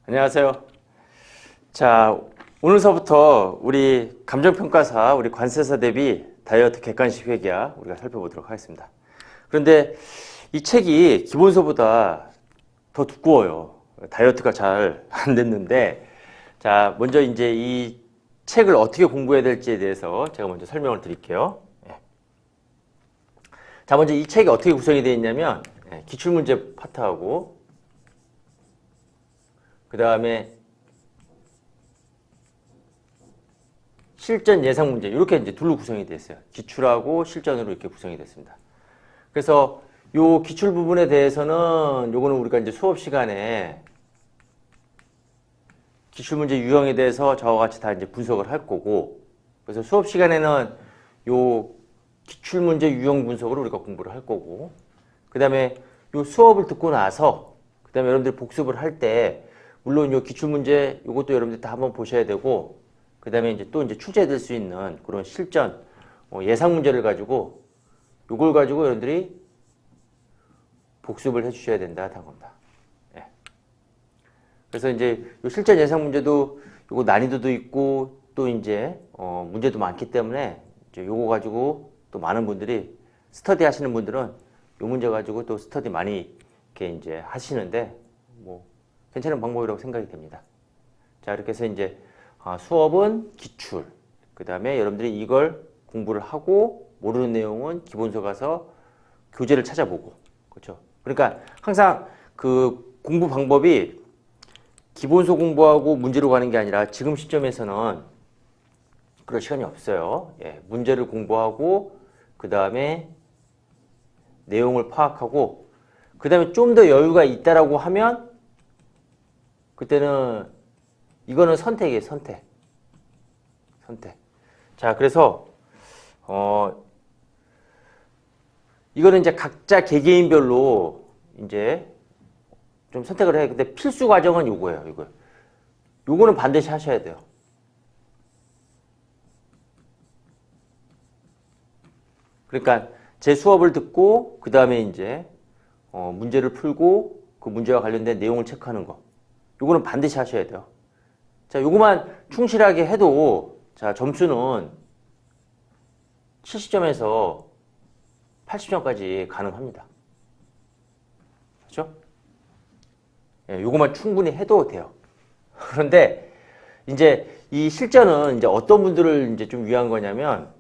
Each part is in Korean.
안녕하세요. 자, 오늘서부터 우리 감정평가사, 우리 관세사 대비 다이어트 객관식 회계야 우리가 살펴보도록 하겠습니다. 그런데 이 책이 기본서보다 더 두꺼워요. 다이어트가 잘 안 됐는데, 자, 먼저 이제 이 책을 어떻게 공부해야 될지에 대해서 제가 먼저 설명을 드릴게요. 자, 먼저 이 책이 어떻게 구성이 되어 있냐면, 기출문제 파트하고, 그 다음에 실전 예상 문제 이렇게 이제 둘로 구성이 됐어요. 기출하고 실전으로 이렇게 구성이 됐습니다. 그래서 요 기출 부분에 대해서는 요거는 우리가 이제 수업 시간에 기출 문제 유형에 대해서 저와 같이 다 이제 분석을 할 거고, 그래서 수업 시간에는 요 기출 문제 유형 분석으로 우리가 공부를 할 거고, 그 다음에 요 수업을 듣고 나서 그 다음에 여러분들이 복습을 할 때 물론 요 기출 문제 요것도 여러분들 다 한번 보셔야 되고, 그 다음에 이제 또 이제 출제될 수 있는 그런 실전 예상 문제를 가지고 요걸 가지고 여러분들이 복습을 해 주셔야 된다 하는 겁니다. 예. 그래서 이제 요 실전 예상 문제도 요거 난이도도 있고 또 이제 문제도 많기 때문에 이제 요거 가지고 또 많은 분들이 스터디 하시는 분들은 요 문제 가지고 또 스터디 많이 이렇게 이제 하시는데 뭐 괜찮은 방법이라고 생각이 됩니다. 자, 이렇게 해서 이제 수업은 기출, 그 다음에 여러분들이 이걸 공부를 하고 모르는 내용은 기본서 가서 교재를 찾아보고, 그렇죠? 그러니까 항상 그 공부 방법이 기본서 공부하고 문제로 가는 게 아니라 지금 시점에서는 그럴 시간이 없어요. 예, 문제를 공부하고 그 다음에 내용을 파악하고 그 다음에 좀 더 여유가 있다라고 하면 그때는 이거는 선택이에요. 선택. 자, 그래서 이거는 이제 각자 개개인별로 이제 좀 선택을 해요. 근데 필수 과정은 요거예요. 요거는 반드시 하셔야 돼요. 그러니까 제 수업을 듣고 그 다음에 이제 문제를 풀고 그 문제와 관련된 내용을 체크하는 거. 요거는 반드시 하셔야 돼요. 자, 요거만 충실하게 해도 자, 점수는 70점에서 80점까지 가능합니다. 그렇죠? 예, 요거만 충분히 해도 돼요. 그런데 이제 이 실전은 이제 어떤 분들을 이제 좀 위한 거냐면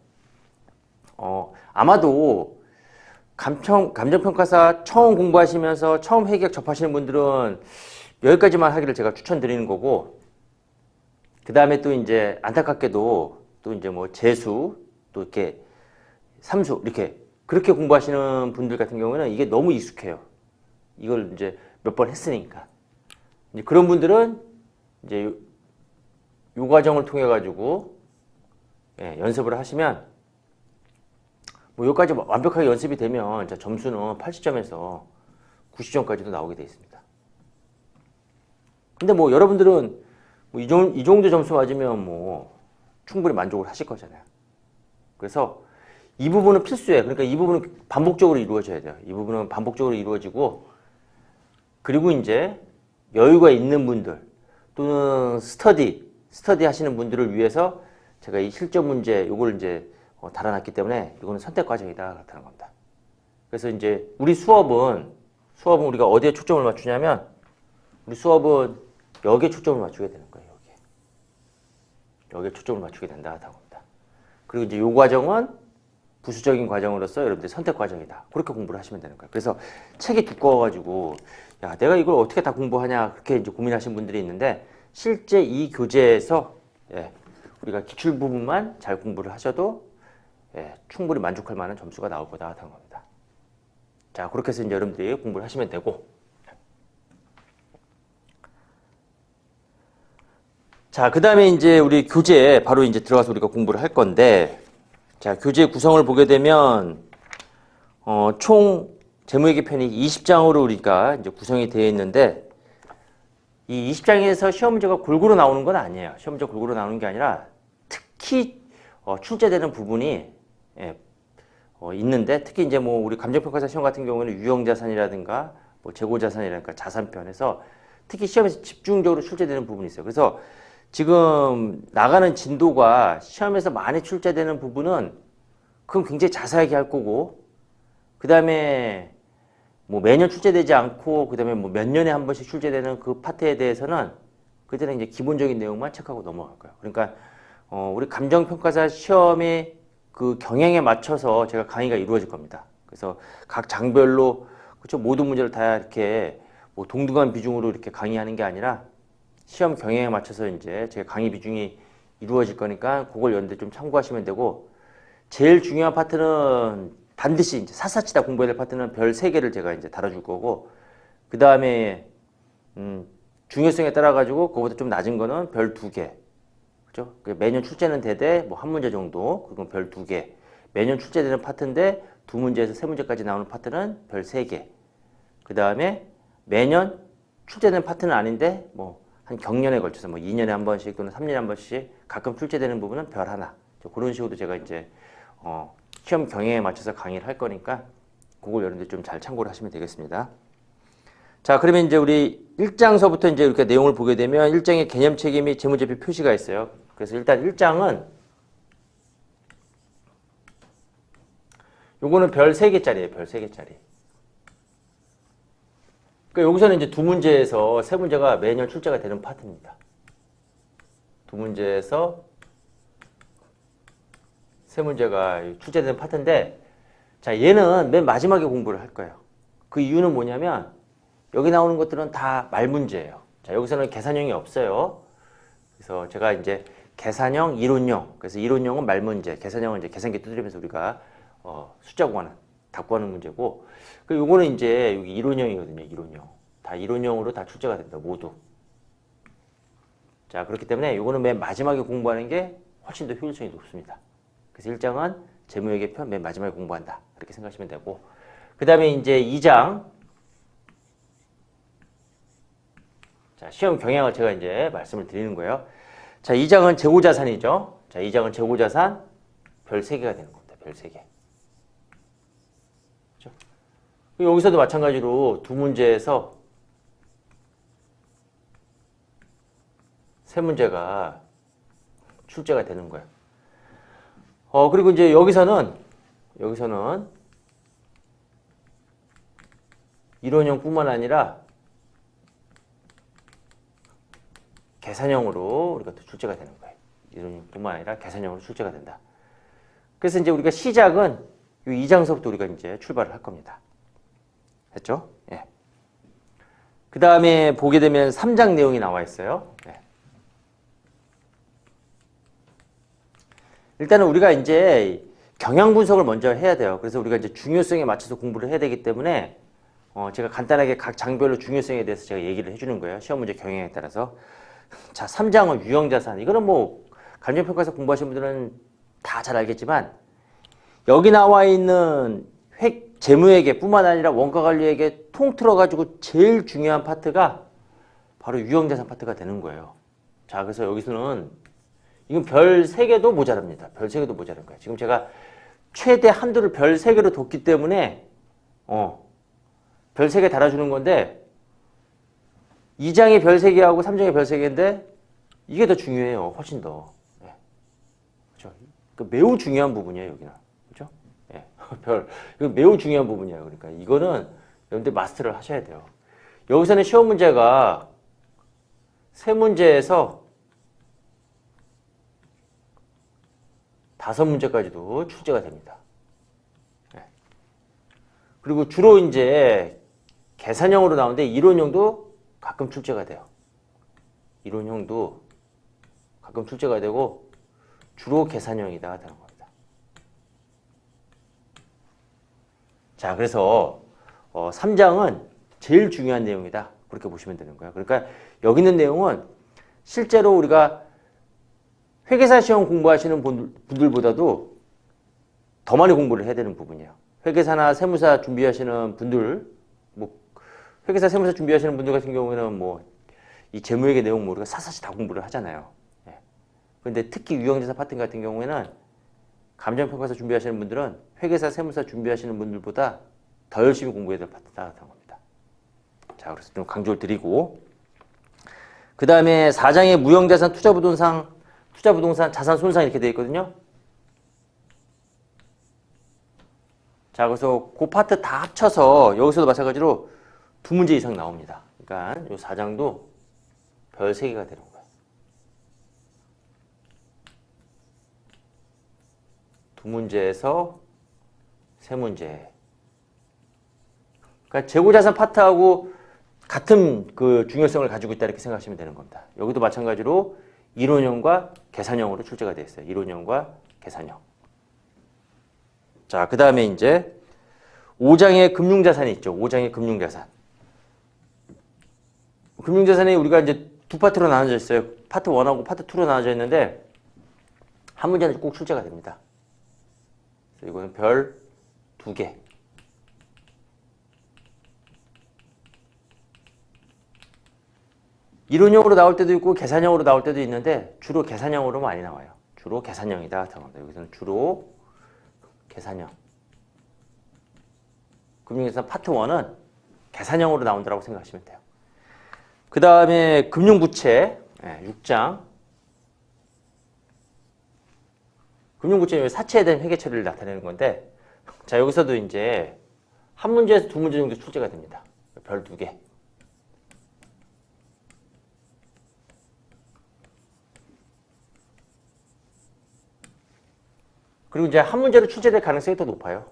아마도 감정평가사 처음 공부하시면서 처음 회계학 접하시는 분들은 여기까지만 하기를 제가 추천드리는 거고, 그 다음에 또 이제 안타깝게도 또 이제 뭐 재수 또 이렇게 삼수 이렇게 그렇게 공부하시는 분들 같은 경우는 이게 너무 익숙해요. 이걸 이제 몇 번 했으니까. 이제 그런 분들은 이제 요 과정을 통해 가지고 연습을 하시면 뭐 여기까지 완벽하게 연습이 되면 점수는 80점에서 90점까지도 나오게 되어 있습니다. 근데 뭐 여러분들은 뭐 이 정도 점수 맞으면 뭐 충분히 만족을 하실 거잖아요. 그래서 이 부분은 필수예요. 그러니까 이 부분은 반복적으로 이루어져야 돼요. 이 부분은 반복적으로 이루어지고, 그리고 이제 여유가 있는 분들 또는 스터디 하시는 분들을 위해서 제가 이 실전 문제 요걸 이제 달아놨기 때문에 이거는 선택 과정이다 그렇다는 겁니다. 그래서 이제 우리 수업은 우리가 어디에 초점을 맞추냐면 우리 수업은 여기에 초점을 맞추게 되는 거예요. 여기에 초점을 맞추게 된다 하는 겁니다. 그리고 이제 요 과정은 부수적인 과정으로서 여러분들 선택 과정이다. 그렇게 공부를 하시면 되는 거예요. 그래서 책이 두꺼워가지고 야, 내가 이걸 어떻게 다 공부하냐 그렇게 이제 고민하시는 분들이 있는데, 실제 이 교재에서 우리가 기출 부분만 잘 공부를 하셔도 충분히 만족할 만한 점수가 나올 거다 하는 겁니다. 자, 그렇게 해서 이제 여러분들이 공부를 하시면 되고, 자, 그 다음에 이제 우리 교재에 바로 이제 들어가서 우리가 공부를 할 건데, 자, 교재 구성을 보게 되면, 총 재무회계편이 20장으로 우리가 이제 구성이 되어 있는데, 이 20장에서 시험 문제가 골고루 나오는 건 아니에요. 시험 문제가 골고루 나오는 게 아니라, 특히, 출제되는 부분이, 있는데, 특히 이제 뭐 우리 감정평가사 시험 같은 경우에는 유형자산이라든가, 뭐 재고자산이라든가 자산편에서 특히 시험에서 집중적으로 출제되는 부분이 있어요. 그래서 지금 나가는 진도가 시험에서 많이 출제되는 부분은 그럼 굉장히 자세하게 할 거고, 그 다음에 뭐 매년 출제되지 않고, 그 다음에 뭐 몇 년에 한 번씩 출제되는 그 파트에 대해서는 그때는 이제 기본적인 내용만 체크하고 넘어갈 거예요. 그러니까 우리 감정평가사 시험의 그 경향에 맞춰서 제가 강의가 이루어질 겁니다. 그래서 각 장별로 그렇죠, 모든 문제를 다 이렇게 뭐 동등한 비중으로 이렇게 강의하는 게 아니라 시험 경향에 맞춰서 이제 제가 강의 비중이 이루어질 거니까 그걸 연대 좀 참고하시면 되고, 제일 중요한 파트는 반드시 이제 샅샅이 다 공부해야 될 파트는 별 3개를 제가 이제 달아줄 거고, 그 다음에 중요성에 따라 가지고 그거보다 좀 낮은 거는 별 2개. 그죠? 매년 출제는 되되 뭐 한 문제 정도, 그건 별 2개. 매년 출제되는 파트인데 2문제에서 3문제까지 나오는 파트는 별 3개. 그 다음에 매년 출제되는 파트는 아닌데 뭐 한 경년에 걸쳐서 뭐 2년에 한 번씩 또는 3년에 한 번씩 가끔 출제되는 부분은 별 하나. 그런 식으로 제가 이제 시험 경향에 맞춰서 강의를 할 거니까 그걸 여러분들 좀 잘 참고를 하시면 되겠습니다. 자, 그러면 이제 우리 1장서부터 이제 이렇게 내용을 보게 되면 1장의 개념 체계 및 재무제표 표시가 있어요. 그래서 일단 1장은 요거는 별 3개짜리예요. 별 3개짜리. 그러니까 여기서는 이제 2문제에서 3문제가 매년 출제가 되는 파트입니다. 2문제에서 3문제가 출제되는 파트인데, 자, 얘는 맨 마지막에 공부를 할 거예요. 그 이유는 뭐냐면 여기 나오는 것들은 다 말문제예요. 자, 여기서는 계산형이 없어요. 그래서 제가 이제 계산형, 이론형, 그래서 이론형은 말문제, 계산형은 이제 계산기 두드리면서 우리가 숫자 구하는, 답 구하는 문제고, 그리고 요거는 이제 여기 이론형이거든요. 이론형. 다 이론형으로 다 출제가 된다, 모두. 자, 그렇기 때문에 요거는 맨 마지막에 공부하는 게 훨씬 더 효율성이 높습니다. 그래서 1장은 재무회계편 맨 마지막에 공부한다. 이렇게 생각하시면 되고, 그 다음에 이제 2장. 자, 시험 경향을 제가 이제 말씀을 드리는 거예요. 자, 2장은 재고자산이죠. 자, 2장은 재고자산 별 3개가 되는 겁니다. 별 3개. 그렇죠? 여기서도 마찬가지로 2문제에서 3문제가 출제가 되는 거예요. 그리고 이제 여기서는 이론형뿐만 아니라 계산형으로 우리가 또 출제가 되는 거예요. 이론형뿐만 아니라 계산형으로 출제가 된다. 그래서 이제 우리가 시작은 이 2장서부터 우리가 이제 출발을 할 겁니다. 됐죠? 예. 그 다음에 보게 되면 3장 내용이 나와 있어요. 예. 일단은 우리가 이제 경향 분석을 먼저 해야 돼요. 그래서 우리가 이제 중요성에 맞춰서 공부를 해야 되기 때문에 제가 간단하게 각 장별로 중요성에 대해서 제가 얘기를 해주는 거예요. 시험 문제 경향에 따라서. 자, 3장은 유형자산. 이거는 뭐 감정평가에서 공부하신 분들은 다 잘 알겠지만, 여기 나와 있는 재무회계뿐만 아니라 원가관리회계 통틀어가지고 제일 중요한 파트가 바로 유형자산 파트가 되는 거예요. 자, 그래서 여기서는 이건 별 3개도 모자랍니다. 별 3개도 모자란 거예요. 지금 제가 최대 한도를 별 3개로 뒀기 때문에 별 3개 달아주는 건데, 2장이 별 3개하고 3장이 별 3개인데 이게 더 중요해요. 훨씬 더. 네. 그렇죠? 매우 중요한 부분이에요. 여기는. 그렇죠? 네. 이거 매우 중요한 부분이에요. 그러니까 이거는 여러분들 마스터를 하셔야 돼요. 여기서는 시험 문제가 3문제에서 5문제까지도 출제가 됩니다. 네. 그리고 주로 이제 계산형으로 나오는데 이론형도 가끔 출제가 돼요. 이론형도 가끔 출제가 되고 주로 계산형이다 되는 겁니다. 자, 그래서 3장은 제일 중요한 내용이다. 그렇게 보시면 되는 거예요. 그러니까 여기 있는 내용은 실제로 우리가 회계사 시험 공부하시는 분들보다도 더 많이 공부를 해야 되는 부분이에요. 회계사나 세무사 준비하시는 분들, 뭐 회계사 세무사 준비하시는 분들 같은 경우에는 뭐 이 재무회계 내용 우리가 사사시 다 공부를 하잖아요. 예. 그런데 특히 유형자산 파트 같은 경우에는 감정평가사 준비하시는 분들은 회계사 세무사 준비하시는 분들보다 더 열심히 공부해야 될 파트다 하는 겁니다. 자, 그래서 좀 강조를 드리고, 그 다음에 4장에 무형자산, 투자부동산, 자산 손상 이렇게 되어 있거든요. 자, 그래서 그 파트 다 합쳐서 여기서도 마찬가지로 2문제 이상 나옵니다. 그러니까 이 4장도 별 3개가 되는 거예요. 2문제에서 3문제. 그러니까 재고자산 파트하고 같은 그 중요성을 가지고 있다 이렇게 생각하시면 되는 겁니다. 여기도 마찬가지로 이론형과 계산형으로 출제가 되어 있어요. 이론형과 계산형. 자, 그 다음에 이제 5장에 금융자산이 있죠. 5장에 금융자산. 금융자산이 우리가 이제 두 파트로 나눠져 있어요. 파트 1하고 파트 2로 나눠져 있는데 한 문제는 꼭 출제가 됩니다. 그래서 이거는 별 2개. 이론형으로 나올 때도 있고 계산형으로 나올 때도 있는데 주로 계산형으로 많이 나와요. 주로 계산형이다. 여기서는 주로 계산형. 금융자산 파트 1은 계산형으로 나온다고 생각하시면 돼요. 그 다음에 금융부채 6장. 금융부채는 사채에 대한 회계 처리를 나타내는 건데 자 여기서도 이제 한 문제에서 2문제 정도 출제가 됩니다. 별 2개. 그리고 이제 한 문제로 출제될 가능성이 더 높아요.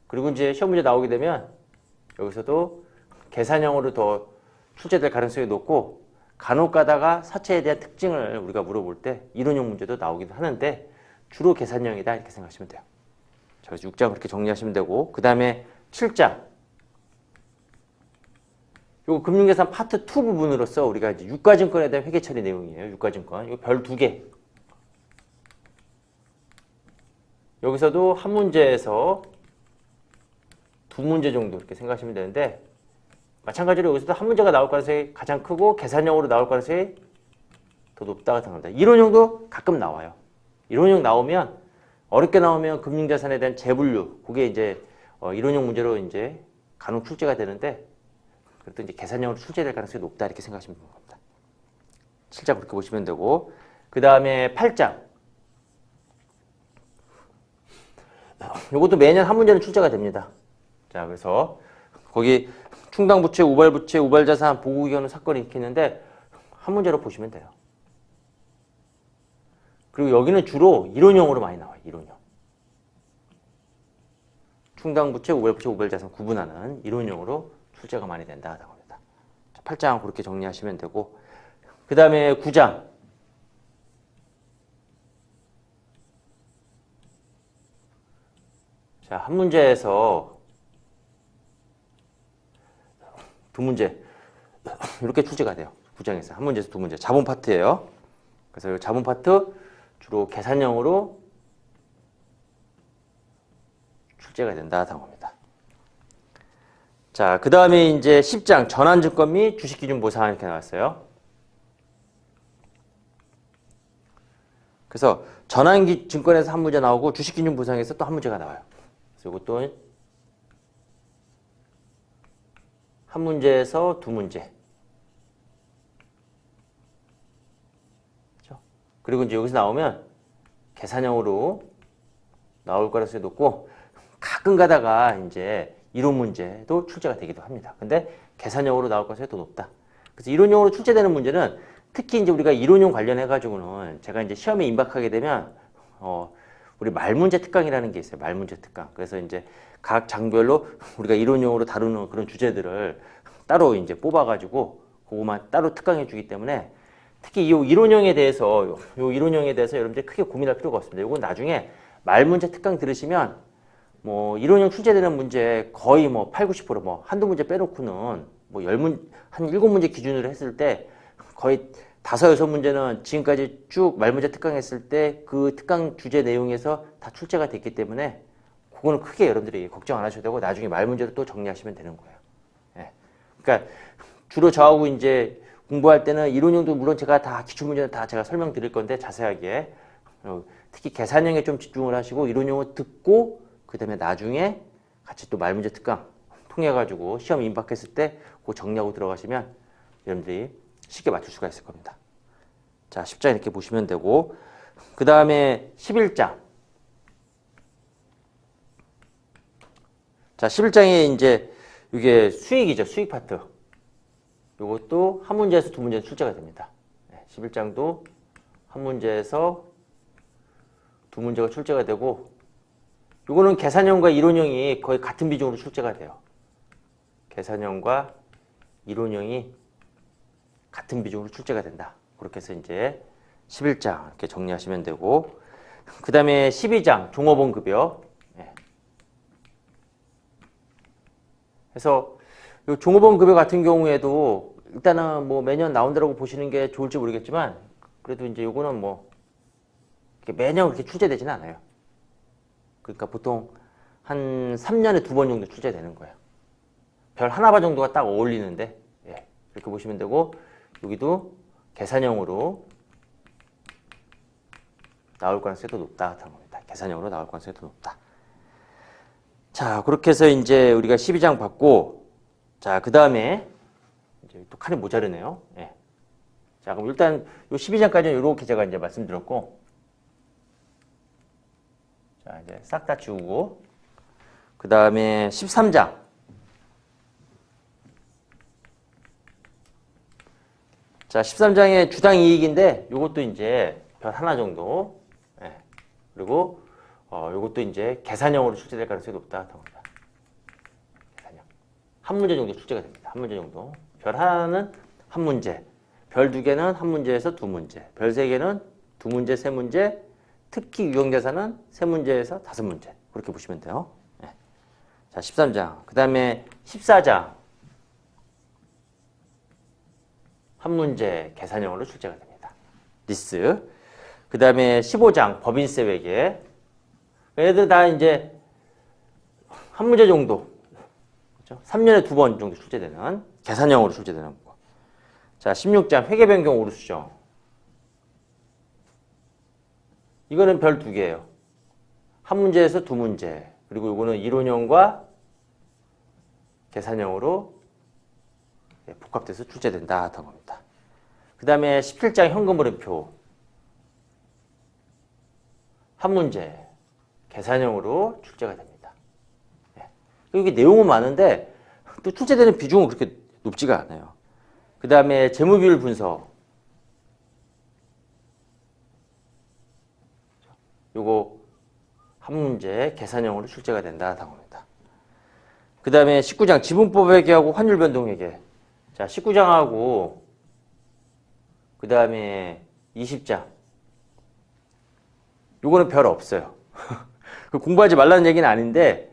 그리고 이제 시험 문제 나오게 되면 여기서도 계산형으로 더 출제될 가능성이 높고 간혹 가다가 사채에 대한 특징을 우리가 물어볼 때 이론형 문제도 나오기도 하는데 주로 계산형이다 이렇게 생각하시면 돼요. 자, 그래서 6장 그렇게 정리하시면 되고 그 다음에 7장 요거 금융계산 파트 2 부분으로서 우리가 이제 유가증권에 대한 회계 처리 내용이에요. 유가증권 이거 별 2개. 여기서도 한 문제에서 2문제 정도 이렇게 생각하시면 되는데 마찬가지로 여기서도 한 문제가 나올 가능성이 가장 크고 계산형으로 나올 가능성이 더 높다고 생각합니다. 이론형도 가끔 나와요. 이론형 나오면 어렵게 나오면 금융자산에 대한 재분류 그게 이제 이론형 문제로 이제 간혹 출제가 되는데 그래도 이제 계산형으로 출제될 가능성이 높다 이렇게 생각하시면 되는 겁니다. 7장 그렇게 보시면 되고 그 다음에 8장 이것도 매년 한 문제는 출제가 됩니다. 자, 그래서 거기 충당부채, 우발부채, 우발자산, 보고기관후 사건이 이렇게 있는데 한 문제로 보시면 돼요. 그리고 여기는 주로 이론형으로 많이 나와요. 이론형. 충당부채, 우발부채, 우발자산 구분하는 이론형으로 출제가 많이 된다고 합니다. 8장 그렇게 정리하시면 되고 그 다음에 9장 자, 한 문제에서 2문제 이렇게 출제가 돼요. 9장에서 한 문제에서 2문제 자본 파트예요. 그래서 이 자본 파트 주로 계산형으로 출제가 된다고 합니다. 자, 그 다음에 이제 10장 전환증권 및 주식기준 보상 이렇게 나왔어요. 그래서 전환증권에서 한 문제 나오고 주식기준 보상에서 또 한 문제가 나와요. 그래서 이것도 한 문제에서 2문제. 그렇죠? 그리고 이제 여기서 나오면 계산형으로 나올 가능성이 높고 가끔 가다가 이제 이론 문제도 출제가 되기도 합니다. 근데 계산형으로 나올 가능성이 더 높다. 그래서 이론형으로 출제되는 문제는 특히 이제 우리가 이론형 관련해 가지고는 제가 이제 시험에 임박하게 되면 우리 말문제 특강이라는 게 있어요. 말문제 특강. 그래서 이제 각 장별로 우리가 이론용어로 다루는 그런 주제들을 따로 이제 뽑아가지고 그것만 따로 특강해 주기 때문에 특히 이 이론형에 대해서 여러분들이 크게 고민할 필요가 없습니다. 이건 나중에 말문제 특강 들으시면 뭐 이론형 출제되는 문제 거의 뭐 8, 90% 한두 문제 빼놓고는 뭐 한 7문제 기준으로 했을 때 거의 5, 6문제는 지금까지 쭉 말문제 특강했을 때 그 특강 주제 내용에서 다 출제가 됐기 때문에 그거는 크게 여러분들이 걱정 안 하셔도 되고 나중에 말문제도 또 정리하시면 되는 거예요. 예. 그러니까 주로 저하고 이제 공부할 때는 이론형도 물론 제가 다 기출문제는 다 제가 설명드릴 건데 자세하게 특히 계산형에 좀 집중을 하시고 이론형을 듣고 그 다음에 나중에 같이 또 말문제 특강 통해 가지고 시험 임박했을 때 그거 정리하고 들어가시면 여러분들이 쉽게 맞출 수가 있을 겁니다. 자, 10장 이렇게 보시면 되고, 그 다음에 11장. 자, 11장에 이제 이게 수익이죠. 수익 파트. 이것도 한 문제에서 두 문제는 출제가 됩니다. 11장도 한 문제에서 두 문제가 출제가 되고, 이거는 계산형과 이론형이 거의 같은 비중으로 출제가 돼요. 계산형과 이론형이 같은 비중으로 출제가 된다. 그렇게 해서 이제 11장 이렇게 정리하시면 되고, 그 다음에 12장 종업원 급여. 그래서 이 종업원 급여 같은 경우에도 일단은 뭐 매년 나온다고 보시는 게 좋을지 모르겠지만, 그래도 이제 요거는 뭐 매년 그렇게 출제되지는 않아요. 그러니까 보통 한 3년에 2번 정도 출제되는 거예요. 별 하나바 정도가 딱 어울리는데, 이렇게 보시면 되고, 여기도 계산형으로 나올 가능성이 더 높다 하는 겁니다. 계산형으로 나올 가능성이 더 높다. 자, 그렇게 해서 이제 우리가 12장 받고, 자, 그 다음에 이제 또 칸이 모자르네요. 자, 그럼 일단 요 12장까지는 이렇게 제가 이제 말씀드렸고, 자, 이제 싹 다 지우고, 그 다음에 13장. 자, 13장의 주당 이익인데, 요것도 이제 별 하나 정도, 그리고 요것도 이제 계산형으로 출제될 가능성이 높다. 계산형. 한 문제 정도 출제가 됩니다. 한 문제 정도. 별 하나는 한 문제, 별 두 개는 한 문제에서 두 문제, 별 세 개는 두 문제, 세 문제, 특히 유형자산은 세 문제에서 다섯 문제. 그렇게 보시면 돼요. 자, 13장. 그 다음에 14장. 한 문제 계산형으로 출제가 됩니다. 리스. 그 다음에 15장 법인세 회계. 얘들 다 이제 한 문제 정도, 그렇죠? 3년에 2번 정도 출제되는 계산형으로 출제되는 거. 자, 16장 회계 변경 오류 수정. 이거는 별 2개예요. 한 문제에서 두 문제. 그리고 이거는 이론형과 계산형으로 복합돼서 출제된다 하는 겁니다. 그 다음에 17장 현금 흐름표. 한 문제. 계산형으로 출제가 됩니다. 여기 내용은 많은데 또 출제되는 비중은 그렇게 높지가 않아요. 그 다음에 재무비율 분석. 요거 한 문제 계산형으로 출제가 된다 당합니다. 그 다음에 19장 지분법 회계하고 환율 변동 회계. 자, 19장하고 그 다음에 20장. 요거는 별 없어요. 공부하지 말라는 얘기는 아닌데,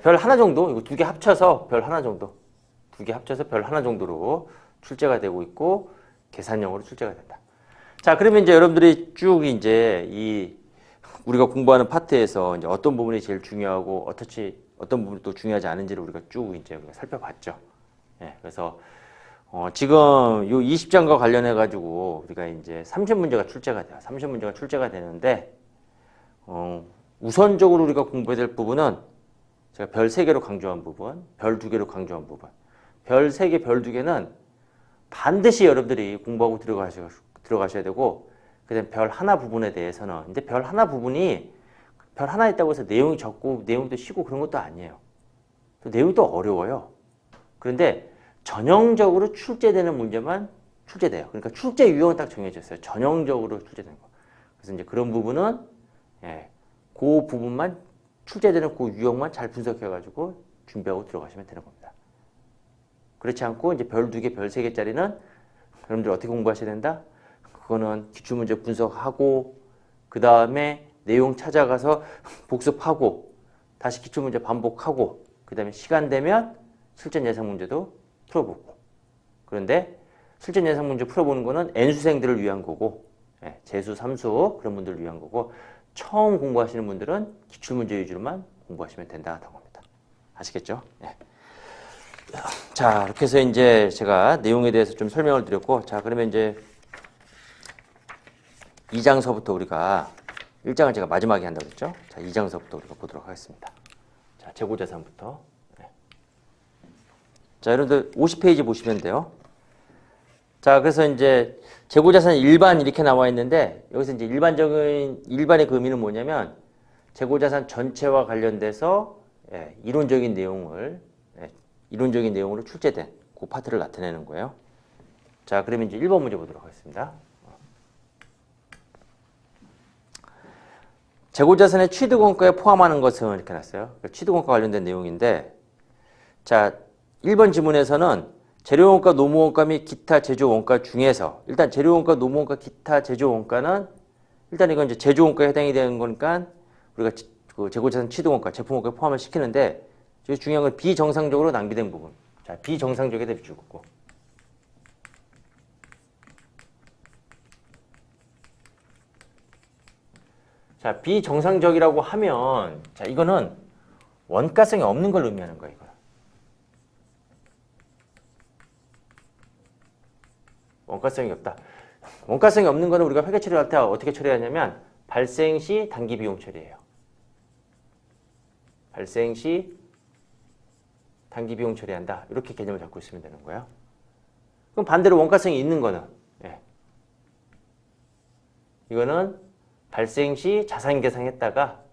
별 하나 정도, 이거 2개 합쳐서 별 하나 정도, 2개 합쳐서 별 하나 정도로 출제가 되고 있고, 계산형으로 출제가 된다. 자, 그러면 이제 여러분들이 쭉 이제 우리가 공부하는 파트에서 이제 어떤 부분이 제일 중요하고, 어떤 부분이 또 중요하지 않은지를 우리가 쭉 이제 살펴봤죠. 그래서, 지금 요 20장과 관련해가지고 우리가 이제 30문제가 출제가 돼요. 30문제가 출제가 되는데, 우선적으로 우리가 공부해야 될 부분은 제가 별 3개로 강조한 부분, 별 2개로 강조한 부분. 별 3개, 별 2개는 반드시 여러분들이 공부하고 들어가셔야 되고, 그다음 별 하나 부분에 대해서는, 근데 별 하나 부분이 별 하나 있다고 해서 내용이 적고 내용도 쉬고 그런 것도 아니에요. 또 내용도 어려워요. 그런데 전형적으로 출제되는 문제만 출제돼요. 그러니까 출제 유형은 딱 정해져 있어요. 전형적으로 출제되는 거. 그래서 이제 그런 부분은 그 부분만 출제되는 그 유형만 잘 분석해가지고 준비하고 들어가시면 되는 겁니다. 그렇지 않고 이제 별 2개, 별 3개짜리는 여러분들 어떻게 공부하셔야 된다? 그거는 기출문제 분석하고 그 다음에 내용 찾아가서 복습하고 다시 기출문제 반복하고 그 다음에 시간 되면 실전 예상 문제도 풀어보고. 그런데 실전 예상 문제 풀어보는 거는 N수생들을 위한 거고, 재수, 삼수 그런 분들을 위한 거고, 처음 공부하시는 분들은 기출문제 위주로만 공부하시면 된다 겁니다. 아시겠죠? 자, 이렇게 해서 이제 제가 내용에 대해서 좀 설명을 드렸고, 자, 그러면 이제 2장서부터 우리가 1장을 제가 마지막에 한다고 했죠? 자, 2장서부터 우리가 보도록 하겠습니다. 자, 재고자산부터. 자, 여러분들 50페이지 보시면 돼요. 자, 그래서 이제 재고자산 일반 이렇게 나와 있는데 여기서 이제 일반의 그 의미는 뭐냐면 재고자산 전체와 관련돼서 이론적인 내용으로 출제된 그 파트를 나타내는 거예요. 자, 그러면 이제 1번 문제 보도록 하겠습니다. 재고자산의 취득원가에 포함하는 것은 이렇게 놨어요. 취득원가 관련된 내용인데, 자, 1번 지문에서는 재료원가, 노무원가 및 기타 제조원가 중에서 일단 재료원가, 노무원가, 기타 제조원가는 일단 이건 이제 제조원가에 해당이 되는 거니까 우리가 그 재고자산 취득원가, 제품원가에 포함을 시키는데 중요한 건 비정상적으로 낭비된 부분. 자, 비정상적에 대해 주고. 자, 비정상적이라고 하면 자, 이거는 원가성이 없는 걸 의미하는 거예요, 이거. 원가성이 없다. 원가성이 없는 거는 우리가 회계 처리할 때 어떻게 처리하냐면 발생 시 단기 비용 처리예요. 발생 시 단기 비용 처리한다. 이렇게 개념을 잡고 있으면 되는 거예요. 그럼 반대로 원가성이 있는 거는 이거는 발생 시 자산 계상했다가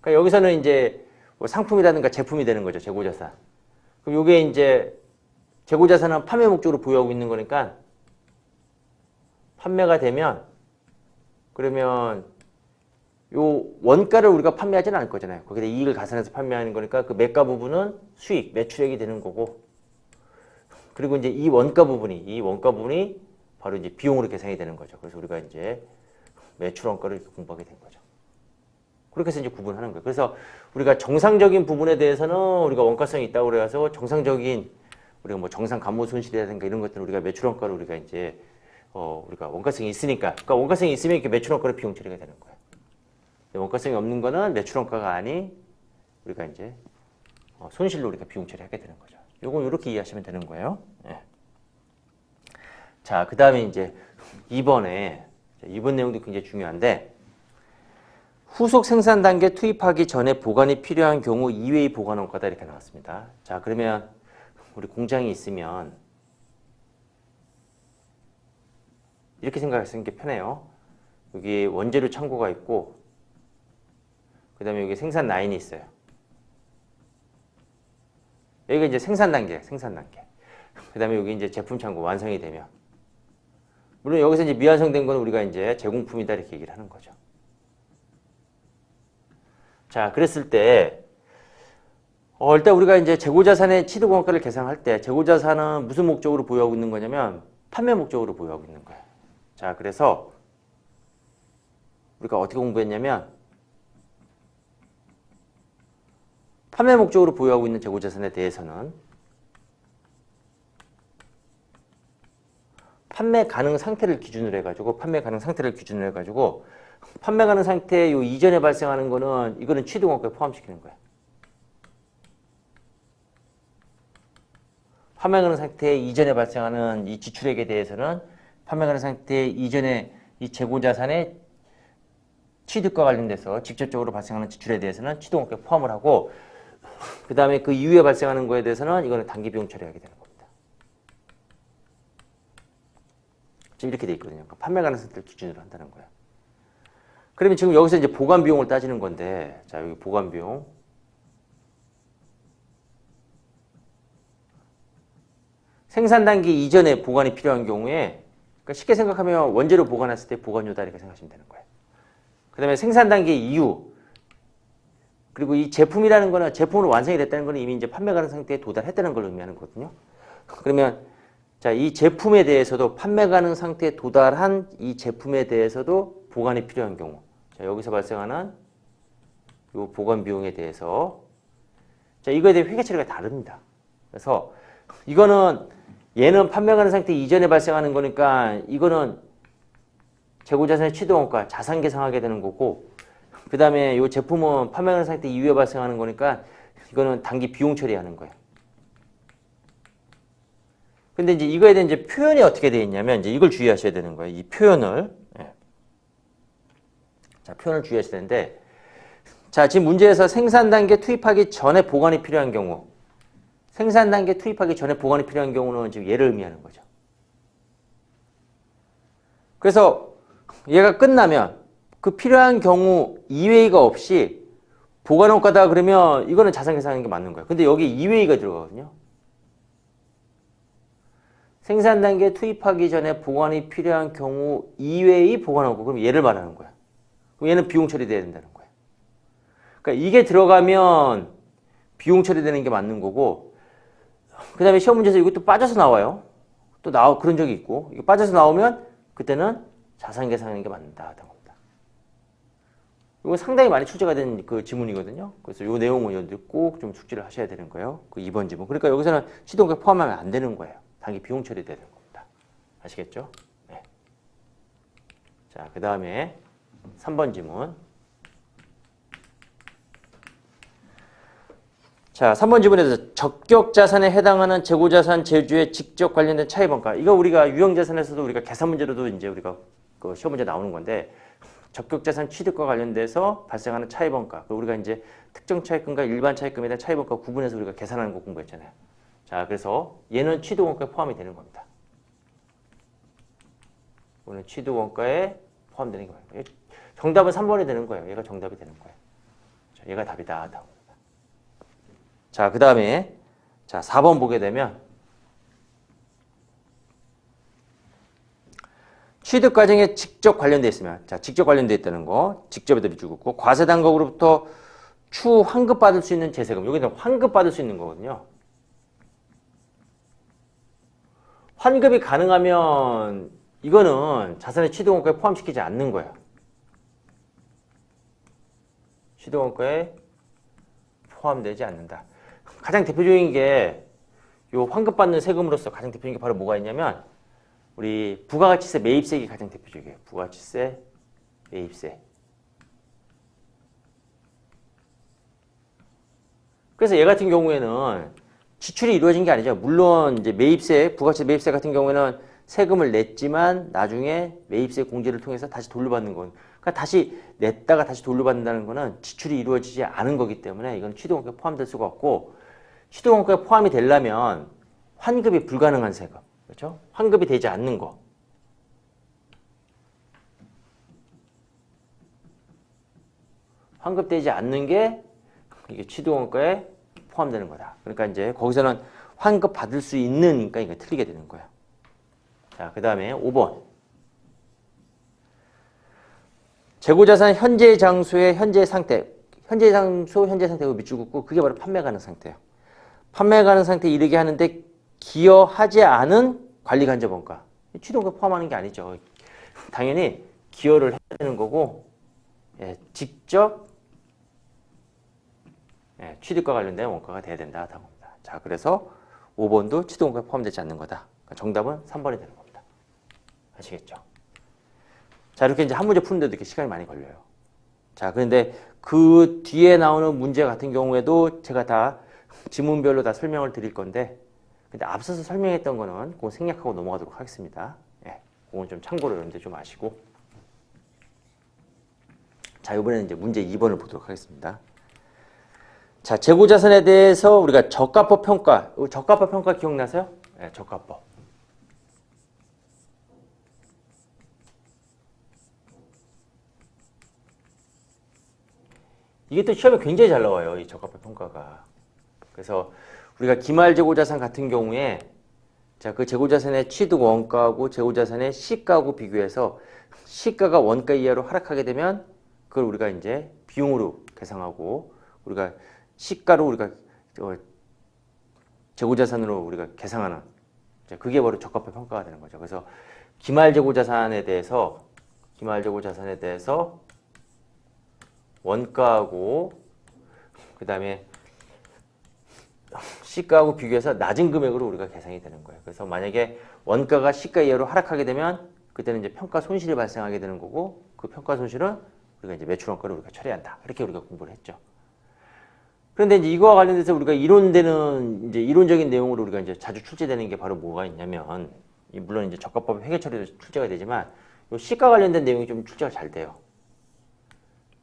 그러니까 여기서는 이제 뭐 상품이라든가 제품이 되는 거죠. 재고자산. 그럼 이게 이제 재고자산은 판매 목적으로 보유하고 있는 거니까 판매가 되면 그러면 요 원가를 우리가 판매하지는 않을 거잖아요. 거기다 이익을 가산해서 판매하는 거니까 그 매가 부분은 수익, 매출액이 되는 거고 그리고 이제 이 원가 부분이 바로 이제 비용으로 계산이 되는 거죠. 그래서 우리가 이제 매출 원가를 이렇게 공부하게 된 거죠. 그렇게 해서 이제 구분하는 거예요. 그래서 우리가 정상적인 부분에 대해서는 우리가 원가성이 있다고 그래서 정상적인 우리가 뭐 정상 감모 손실이라든가 이런 것들은 우리가 매출 원가를 우리가 이제 우리가 원가성이 있으니까 그러니까 원가성이 있으면 이렇게 매출 원가로 비용 처리가 되는 거예요. 원가성이 없는 거는 매출 원가가 아닌 우리가 이제 손실로 우리가 비용 처리하게 되는 거죠. 요건 이렇게 이해하시면 되는 거예요. 예. 자, 그 다음에 이제 2번에 이번 내용도 굉장히 중요한데 후속 생산 단계 투입하기 전에 보관이 필요한 경우 이외의 보관 원가다 이렇게 나왔습니다. 자, 그러면 우리 공장이 있으면 이렇게 생각하시는 게 편해요. 여기 원재료 창고가 있고 그 다음에 여기 생산 라인이 있어요. 여기가 이제 생산 단계. 그 다음에 여기 이제 제품 창고 완성이 되면 물론 여기서 이제 미완성된 건 우리가 이제 제공품이다 이렇게 얘기를 하는 거죠. 자, 그랬을 때 일단 우리가 이제 재고자산의 취득원가를 계산할 때 재고자산은 무슨 목적으로 보유하고 있는 거냐면 판매 목적으로 보유하고 있는 거예요. 자, 그래서 우리가 어떻게 공부했냐면 판매 목적으로 보유하고 있는 재고자산에 대해서는 판매 가능 상태를 기준으로 해가지고 판매 가능 상태 요 이전에 발생하는 거는 이거는 취득원가에 포함시키는 거예요. 판매 가능 상태 이전에 발생하는 이 지출액에 대해서는 판매 가능 상태 이전에 이 재고자산의 취득과 관련돼서 직접적으로 발생하는 지출에 대해서는 취득원가에 포함을 하고 그 다음에 그 이후에 발생하는 거에 대해서는 이거는 단기 비용 처리하게 되는 겁니다. 지금 이렇게 돼 있거든요. 그러니까 판매 가능 상태를 기준으로 한다는 거예요. 그러면 지금 여기서 이제 보관 비용을 따지는 건데, 자, 여기 보관 비용. 생산 단계 이전에 보관이 필요한 경우에, 그러니까 쉽게 생각하면 원재료 보관했을 때 보관료다 이렇게 생각하시면 되는 거예요. 그 다음에 생산 단계 이후, 그리고 이 제품이라는 거는 제품으로 완성이 됐다는 거는 이미 이제 판매 가능 상태에 도달했다는 걸 의미하는 거거든요. 그러면 자, 이 제품에 대해서도 판매 가능 상태에 도달한 이 제품에 대해서도 보관이 필요한 경우. 자, 여기서 발생하는 이 보관 비용에 대해서 자, 이거에 대해 회계 처리가 다릅니다. 그래서 이거는 얘는 판매 가능 상태 이전에 발생하는 거니까 이거는 재고자산의 취득원가 자산 계상하게 되는 거고 그 다음에 이 제품은 판매 가능 상태 이후에 발생하는 거니까 이거는 단기 비용 처리하는 거예요. 근데 이제 이거에 대한 이제 표현이 어떻게 되어 있냐면 이제 이걸 주의하셔야 되는 거예요. 이 표현을. 자, 표현을 주의하셔야 되는데 자, 지금 문제에서 생산 단계 투입하기 전에 보관이 필요한 경우 생산 단계 투입하기 전에 보관이 필요한 경우는 지금 얘를 의미하는 거죠. 그래서 얘가 끝나면 그 필요한 경우 이외의가 없이 보관원가다 그러면 이거는 자산 계산하는 게 맞는 거예요. 근데 여기 이외의가 들어가거든요. 생산 단계 투입하기 전에 보관이 필요한 경우 이외의 보관원가. 그럼 얘를 말하는 거야. 그럼 얘는 비용 처리돼야 된다는 거예요. 그러니까 이게 들어가면 비용 처리되는 게 맞는 거고, 그 다음에 시험 문제에서 이것도 빠져서 나와요. 또 그런 적이 있고, 이거 빠져서 나오면 그때는 자산 계산하는 게 맞는다. 이거 상당히 많이 출제가 된 그 지문이거든요. 그래서 이 내용은 여러분들 꼭 좀 숙지를 하셔야 되는 거예요. 그 2번 지문. 그러니까 여기서는 시동가 포함하면 안 되는 거예요. 단기 비용 처리되는 겁니다. 아시겠죠? 네. 자, 그 다음에 3번 지문. 자, 3번 지문에서 적격 자산에 해당하는 재고 자산 제주에 직접 관련된 차이 평가. 이거 우리가 유형 자산에서도 우리가 계산 문제로도 이제 우리가 그 시험 문제 나오는 건데, 적격 자산 취득과 관련돼서 발생하는 차이 평가. 우리가 이제 특정 차입금과 일반 차입금에 대한 차이 평가 구분해서 우리가 계산하는 거 공부했잖아요. 자, 그래서 얘는 취득 원가에 포함이 되는 겁니다. 오늘 취득 원가에 포함되는 게 맞아요. 정답은 3번이 되는 거예요. 얘가 정답이 되는 거예요. 자, 얘가 답이다. 자, 그 다음에 자 4번 보게 되면 취득 과정에 직접 관련돼 있으면, 자, 직접 관련돼 있다는 거, 직접에도 밑줄 긋고, 과세당국으로부터 추후 환급받을 수 있는 제세금, 여기는 환급받을 수 있는 거거든요. 환급이 가능하면 이거는 자산의 취득원가에 포함시키지 않는 거예요. 취득원가에 포함되지 않는다. 가장 대표적인 게 요 환급받는 세금으로서 가장 대표적인 게 바로 뭐가 있냐면 우리 부가가치세 매입세액이 가장 대표적이에요. 부가가치세 매입세. 그래서 얘 같은 경우에는 지출이 이루어진 게 아니죠. 물론 이제 매입세, 부가가치세 매입세 같은 경우에는 세금을 냈지만 나중에 매입세 공제를 통해서 다시 돌려받는 건, 그러니까 다시 냈다가 다시 돌려받는다는 거는 지출이 이루어지지 않은 거기 때문에 이건 취득원가에 포함될 수가 없고, 취득원가에 포함이 되려면 환급이 불가능한 세금, 그렇죠? 환급이 되지 않는 거. 환급되지 않는 게 이게 취득원가에 포함되는 거다. 그러니까 이제 거기서는 환급 받을 수 있는, 그러니까 이거 틀리게 되는 거야. 자, 그 다음에 5번. 재고자산 현재 장소의 현재 상태. 현재 장소, 현재 상태가 밑줄 긋고 그게 바로 판매 가능 상태예요. 판매 가능 상태에 이르게 하는데 기여하지 않은 관리간접원가. 취득원가 포함하는 게 아니죠. 당연히 기여를 해야 되는 거고, 예, 직접 취득과 관련된 원가가 돼야 된다. 자, 그래서 5번도 취득원가에 포함되지 않는 거다. 그러니까 정답은 3번이 되는 겁니다. 아시겠죠? 자, 이렇게 이제 한 문제 푸는데도 이렇게 시간이 많이 걸려요. 자, 그런데 그 뒤에 나오는 문제 같은 경우에도 제가 다 지문별로 다 설명을 드릴 건데, 근데 앞서서 설명했던 거는 그거 생략하고 넘어가도록 하겠습니다. 예, 그건 좀 참고로 여러분들 좀 아시고. 자, 이번에는 이제 문제 2번을 보도록 하겠습니다. 자, 재고자산에 대해서 우리가 저가법 평가, 저가법 평가 기억나세요? 네, 저가법. 이게 또 시험에 굉장히 잘 나와요, 이 저가법 평가가. 그래서 우리가 기말재고자산 같은 경우에, 자, 그 재고자산의 취득 원가하고 재고자산의 시가하고 비교해서 시가가 원가 이하로 하락하게 되면 그걸 우리가 이제 비용으로 계상하고, 우리가 시가로 우리가 재고자산으로 우리가 계상하는, 그게 바로 적합한 평가가 되는 거죠. 그래서 기말재고자산에 대해서 원가하고 그 다음에 시가하고 비교해서 낮은 금액으로 우리가 계산이 되는 거예요. 그래서 만약에 원가가 시가 이하로 하락하게 되면 그때는 이제 평가 손실이 발생하게 되는 거고, 그 평가 손실은 우리가 이제 매출 원가를 우리가 처리한다. 이렇게 우리가 공부를 했죠. 그런데 이제 이거와 관련돼서 우리가 이제 이론적인 내용으로 우리가 이제 자주 출제되는 게 바로 뭐가 있냐면, 물론 이제 저가법 회계 처리도 출제가 되지만, 요 시가 관련된 내용이 좀 출제가 잘 돼요.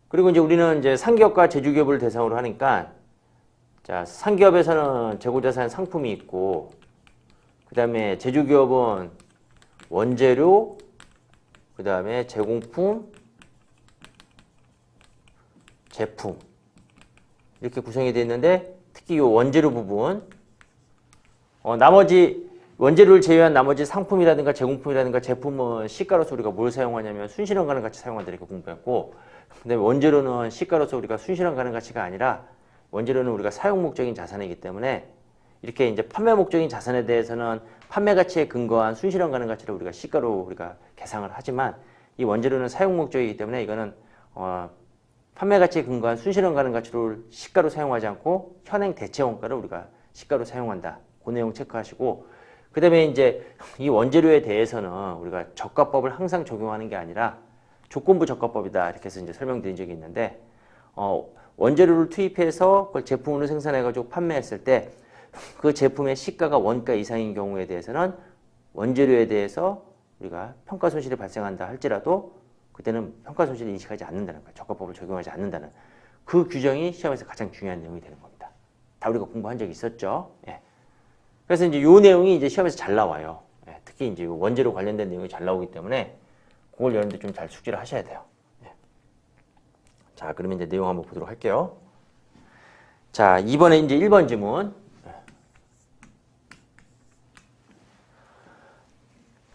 그리고 이제 우리는 이제 상기업과 제조기업을 대상으로 하니까, 자, 상기업에서는 재고자산 상품이 있고, 그 다음에 제조기업은 원재료, 그 다음에 제공품, 제품 이렇게 구성이 되어 있는데, 특히 이 원재료 부분, 나머지 원재료를 제외한 나머지 상품이라든가 제공품이라든가 제품은 시가로서 우리가 뭘 사용하냐면 순실현 가치 사용한다 이렇게 공부했고, 근데 원재료는 시가로서 우리가 순실현 가치가 아니라 원재료는 우리가 사용 목적인 자산이기 때문에 이렇게 이제 판매 목적인 자산에 대해서는 판매 가치에 근거한 순실현 가치를 우리가 시가로 우리가 계상을 하지만, 이 원재료는 사용 목적이기 때문에 이거는 판매 가치에 근거한 순실현 가치를 시가로 사용하지 않고 현행 대체 원가를 우리가 시가로 사용한다. 그 내용 체크하시고, 그 다음에 이제 이 원재료에 대해서는 우리가 저가법을 항상 적용하는 게 아니라 조건부 저가법이다 이렇게 해서 이제 설명드린 적이 있는데, 원재료를 투입해서 그걸 제품으로 생산해가지고 판매했을 때 그 제품의 시가가 원가 이상인 경우에 대해서는 원재료에 대해서 우리가 평가 손실이 발생한다 할지라도 그때는 평가 손실을 인식하지 않는다는 거예요. 저가법을 적용하지 않는다는 그 규정이 시험에서 가장 중요한 내용이 되는 겁니다. 다 우리가 공부한 적이 있었죠. 예. 그래서 이제 이 내용이 이제 시험에서 잘 나와요. 예. 특히 이제 원재료 관련된 내용이 잘 나오기 때문에 그걸 여러분들 좀 잘 숙지를 하셔야 돼요. 예. 자, 그러면 이제 내용 한번 보도록 할게요. 자, 이번에 이제 1번 지문.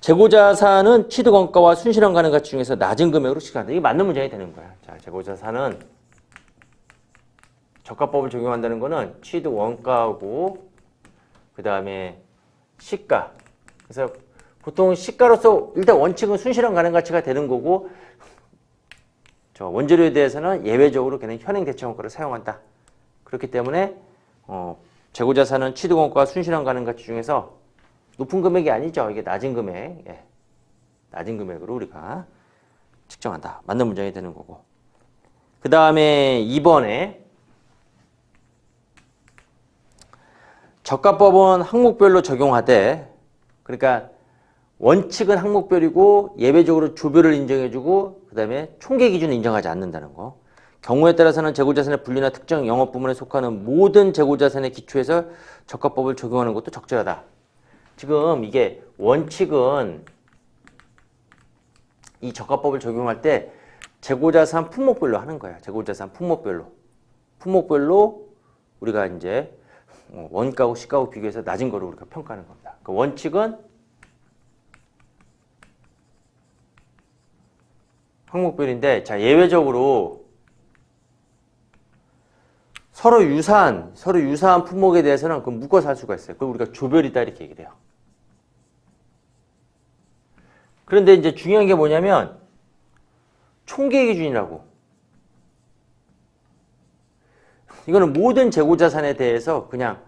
재고자산은 취득원가와 순실현 가치 중에서 낮은 금액으로 취급한다. 이게 맞는 문장이 되는 거야. 자, 재고자산은 저가법을 적용한다는 거는 취득원가하고 그 다음에 시가. 그래서 보통 시가로서 일단 원칙은 순실현 가치가 되는 거고, 저 원재료에 대해서는 예외적으로 그냥 현행 대체 원가를 사용한다. 그렇기 때문에 재고자산은 취득원가와 순실현 가치 중에서 높은 금액이 아니죠. 이게 낮은 금액, 예. 낮은 금액으로 우리가 측정한다. 맞는 문장이 되는 거고. 그 다음에 2번에 저가법은 항목별로 적용하되, 그러니까 원칙은 항목별이고 예외적으로 조별을 인정해주고 그 다음에 총계 기준을 인정하지 않는다는 거. 경우에 따라서는 재고자산의 분류나 특정 영업 부문에 속하는 모든 재고자산의 기초에서 저가법을 적용하는 것도 적절하다. 지금 이게 원칙은 이 저가법을 적용할 때 재고자산 품목별로 하는 거야. 재고자산 품목별로 우리가 이제 원가하고 시가하고 비교해서 낮은 거로 우리가 평가하는 겁니다. 그 원칙은 항목별인데, 자, 예외적으로 서로 유사한 품목에 대해서는 그 묶어서 할 수가 있어요. 그걸 우리가 조별이다 이렇게 얘기를 해요. 그런데 이제 중요한 게 뭐냐면 총계 기준이라고. 이거는 모든 재고자산에 대해서 그냥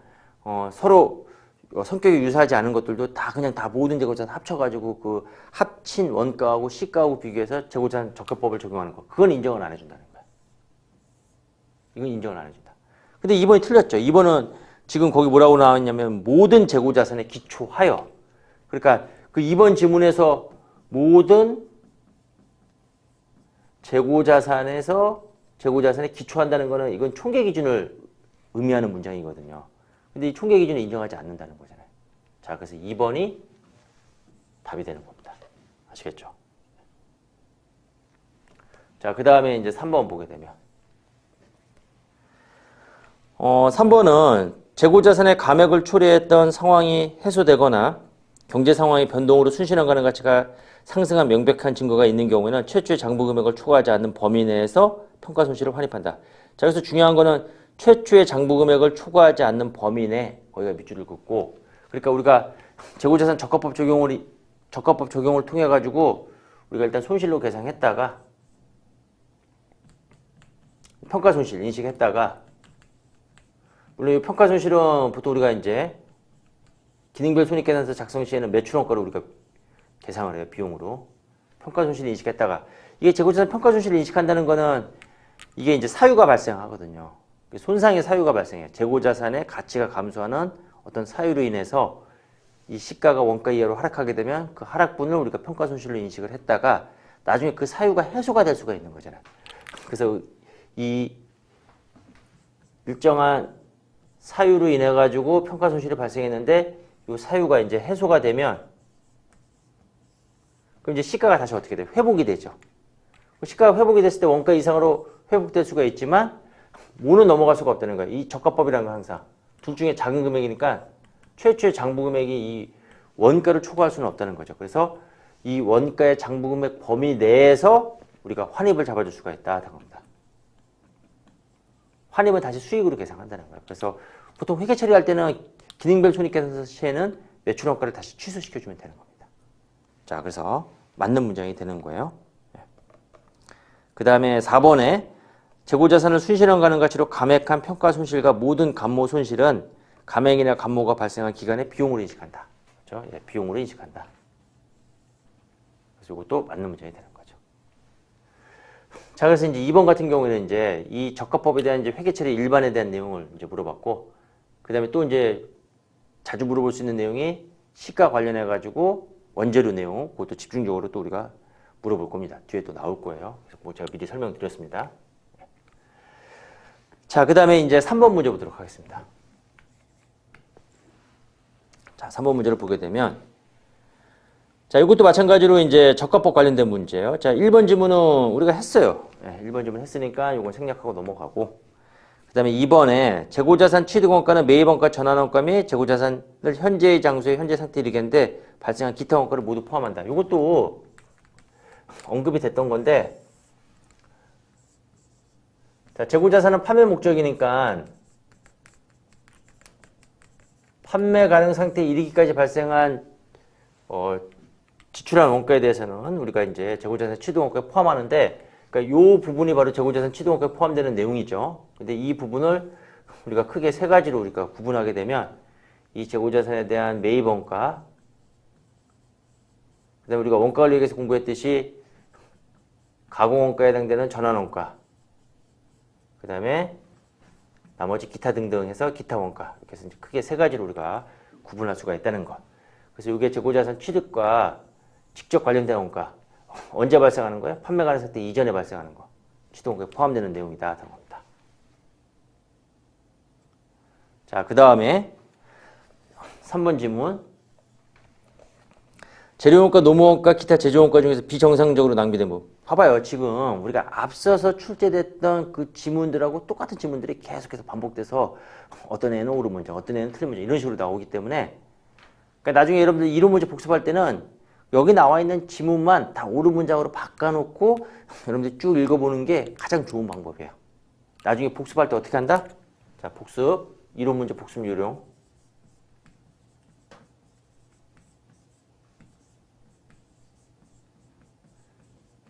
서로 성격이 유사하지 않은 것들도 다 그냥 다 모든 재고자산 합쳐가지고 그 합친 원가하고 시가하고 비교해서 재고자산 적합법을 적용하는 거. 그건 인정을 안 해준다는 거야. 이건 인정을 안 해준다. 근데 2번이 틀렸죠. 2번은 지금 거기 뭐라고 나왔냐면 모든 재고자산에 기초하여. 그러니까 그 2번 지문에서 모든 재고자산에 기초한다는 거는 이건 총계 기준을 의미하는 문장이거든요. 근데 이 총계 기준을 인정하지 않는다는 거잖아요. 자, 그래서 2번이 답이 되는 겁니다. 아시겠죠? 자, 그 다음에 이제 3번 보게 되면 3번은 재고자산의 감액을 초래했던 상황이 해소되거나 경제 상황의 변동으로 순실현 가치가 상승한 명백한 증거가 있는 경우에는 최초의 장부 금액을 초과하지 않는 범위 내에서 평가 손실을 환입한다. 자, 그래서 중요한 거는 최초의 장부 금액을 초과하지 않는 범위 내, 거기가 밑줄을 긋고, 그러니까 우리가 재고자산 적합법 적용을 통해 가지고 우리가 일단 손실로 계상했다가 평가 손실 인식했다가, 물론 이 평가 손실은 보통 우리가 이제 기능별 손익계산서 작성 시에는 매출원가로 우리가 계상을 해요. 비용으로. 평가 손실을 인식했다가, 이게 재고자산 평가 손실을 인식한다는 거는 이게 이제 사유가 발생하거든요. 손상의 사유가 발생해요. 재고자산의 가치가 감소하는 어떤 사유로 인해서 이 시가가 원가 이하로 하락하게 되면 그 하락분을 우리가 평가 손실로 인식을 했다가 나중에 그 사유가 해소가 될 수가 있는 거잖아요. 그래서 이 일정한 사유로 인해 가지고 평가 손실이 발생했는데 이 사유가 이제 해소가 되면 그럼 이제 시가가 다시 어떻게 돼요? 회복이 되죠. 시가가 회복이 됐을 때 원가 이상으로 회복될 수가 있지만 뭐는 넘어갈 수가 없다는 거예요. 이 저가법이라는 건 항상 둘 중에 작은 금액이니까 최초의 장부 금액이 이 원가를 초과할 수는 없다는 거죠. 그래서 이 원가의 장부 금액 범위 내에서 우리가 환입을 잡아줄 수가 있다. 겁니다. 환입은 다시 수익으로 계산한다는 거예요. 그래서 보통 회계 처리할 때는 기능별 손익계산서 시에는 매출 원가를 다시 취소시켜주면 되는 겁니다. 자, 그래서 맞는 문장이 되는 거예요. 그 다음에 4번에 재고자산을 순실현가능 가치로 감액한 평가 손실과 모든 감모 손실은 감액이나 감모가 발생한 기간에 비용으로 인식한다. 그렇죠? 예, 비용으로 인식한다. 그래서 이것도 맞는 문장이 되는 거죠. 자, 그래서 이제 2번 같은 경우에는 이제 이 저가법에 대한 이제 회계처리 일반에 대한 내용을 이제 물어봤고, 그 다음에 또 이제 자주 물어볼 수 있는 내용이 시가 관련해 가지고 원재료 내용, 그것도 집중적으로 또 우리가 물어볼 겁니다. 뒤에 또 나올 거예요. 그래서 뭐 제가 미리 설명드렸습니다. 자, 그 다음에 이제 3번 문제 보도록 하겠습니다. 자, 3번 문제를 보게 되면, 자, 이것도 마찬가지로 이제 저가법 관련된 문제예요. 자, 1번 지문은 우리가 했어요. 네, 1번 지문 했으니까 이건 생략하고 넘어가고, 그 다음에 2번에 재고자산 취득원가는 매입원가, 전환원가 및 재고자산을 현재의 장소에 현재 상태에 이르겠는데 발생한 기타 원가를 모두 포함한다. 이것도 언급이 됐던 건데, 자, 재고자산은 판매 목적이니까 판매 가능 상태에 이르기까지 발생한 지출한 원가에 대해서는 우리가 이제 재고자산 취득원가에 포함하는데, 그러니까 이 부분이 바로 재고자산 취득원가에 포함되는 내용이죠. 근데 이 부분을 우리가 크게 세 가지로 우리가 구분하게 되면 이 재고자산에 대한 매입원가, 그다음에 우리가 원가관리에서 공부했듯이 가공원가에 해당되는 전환원가, 그 다음에 나머지 기타 등등 해서 기타 원가, 이렇게 해서 이제 크게 세 가지로 우리가 구분할 수가 있다는 것. 그래서 이게 재고자산 취득과 직접 관련된 원가, 언제 발생하는 거예요? 판매 가능 상태 이전에 발생하는 거. 취득원가에 포함되는 내용이다. 겁니다. 자, 그 다음에 3번 지문. 재료원가, 노무원가, 기타 제조원가 중에서 비정상적으로 낭비된 부분. 봐봐요. 지금 우리가 앞서서 출제됐던 그 지문들하고 똑같은 지문들이 계속해서 반복돼서 어떤 애는 옳은 문장, 어떤 애는 틀린 문장 이런 식으로 나오기 때문에, 그러니까 나중에 여러분들 이론 문제 복습할 때는 여기 나와 있는 지문만 다 옳은 문장으로 바꿔놓고 여러분들 쭉 읽어보는 게 가장 좋은 방법이에요. 나중에 복습할 때 어떻게 한다? 자, 복습, 이론 문제 복습 요령.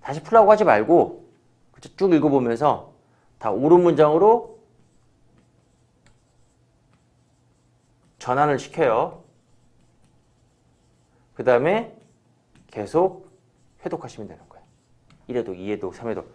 다시 풀라고 하지 말고 쭉 읽어보면서 다 옳은 문장으로 전환을 시켜요. 그 다음에 계속 회독하시면 되는 거예요. 1회독, 2회독, 3회독.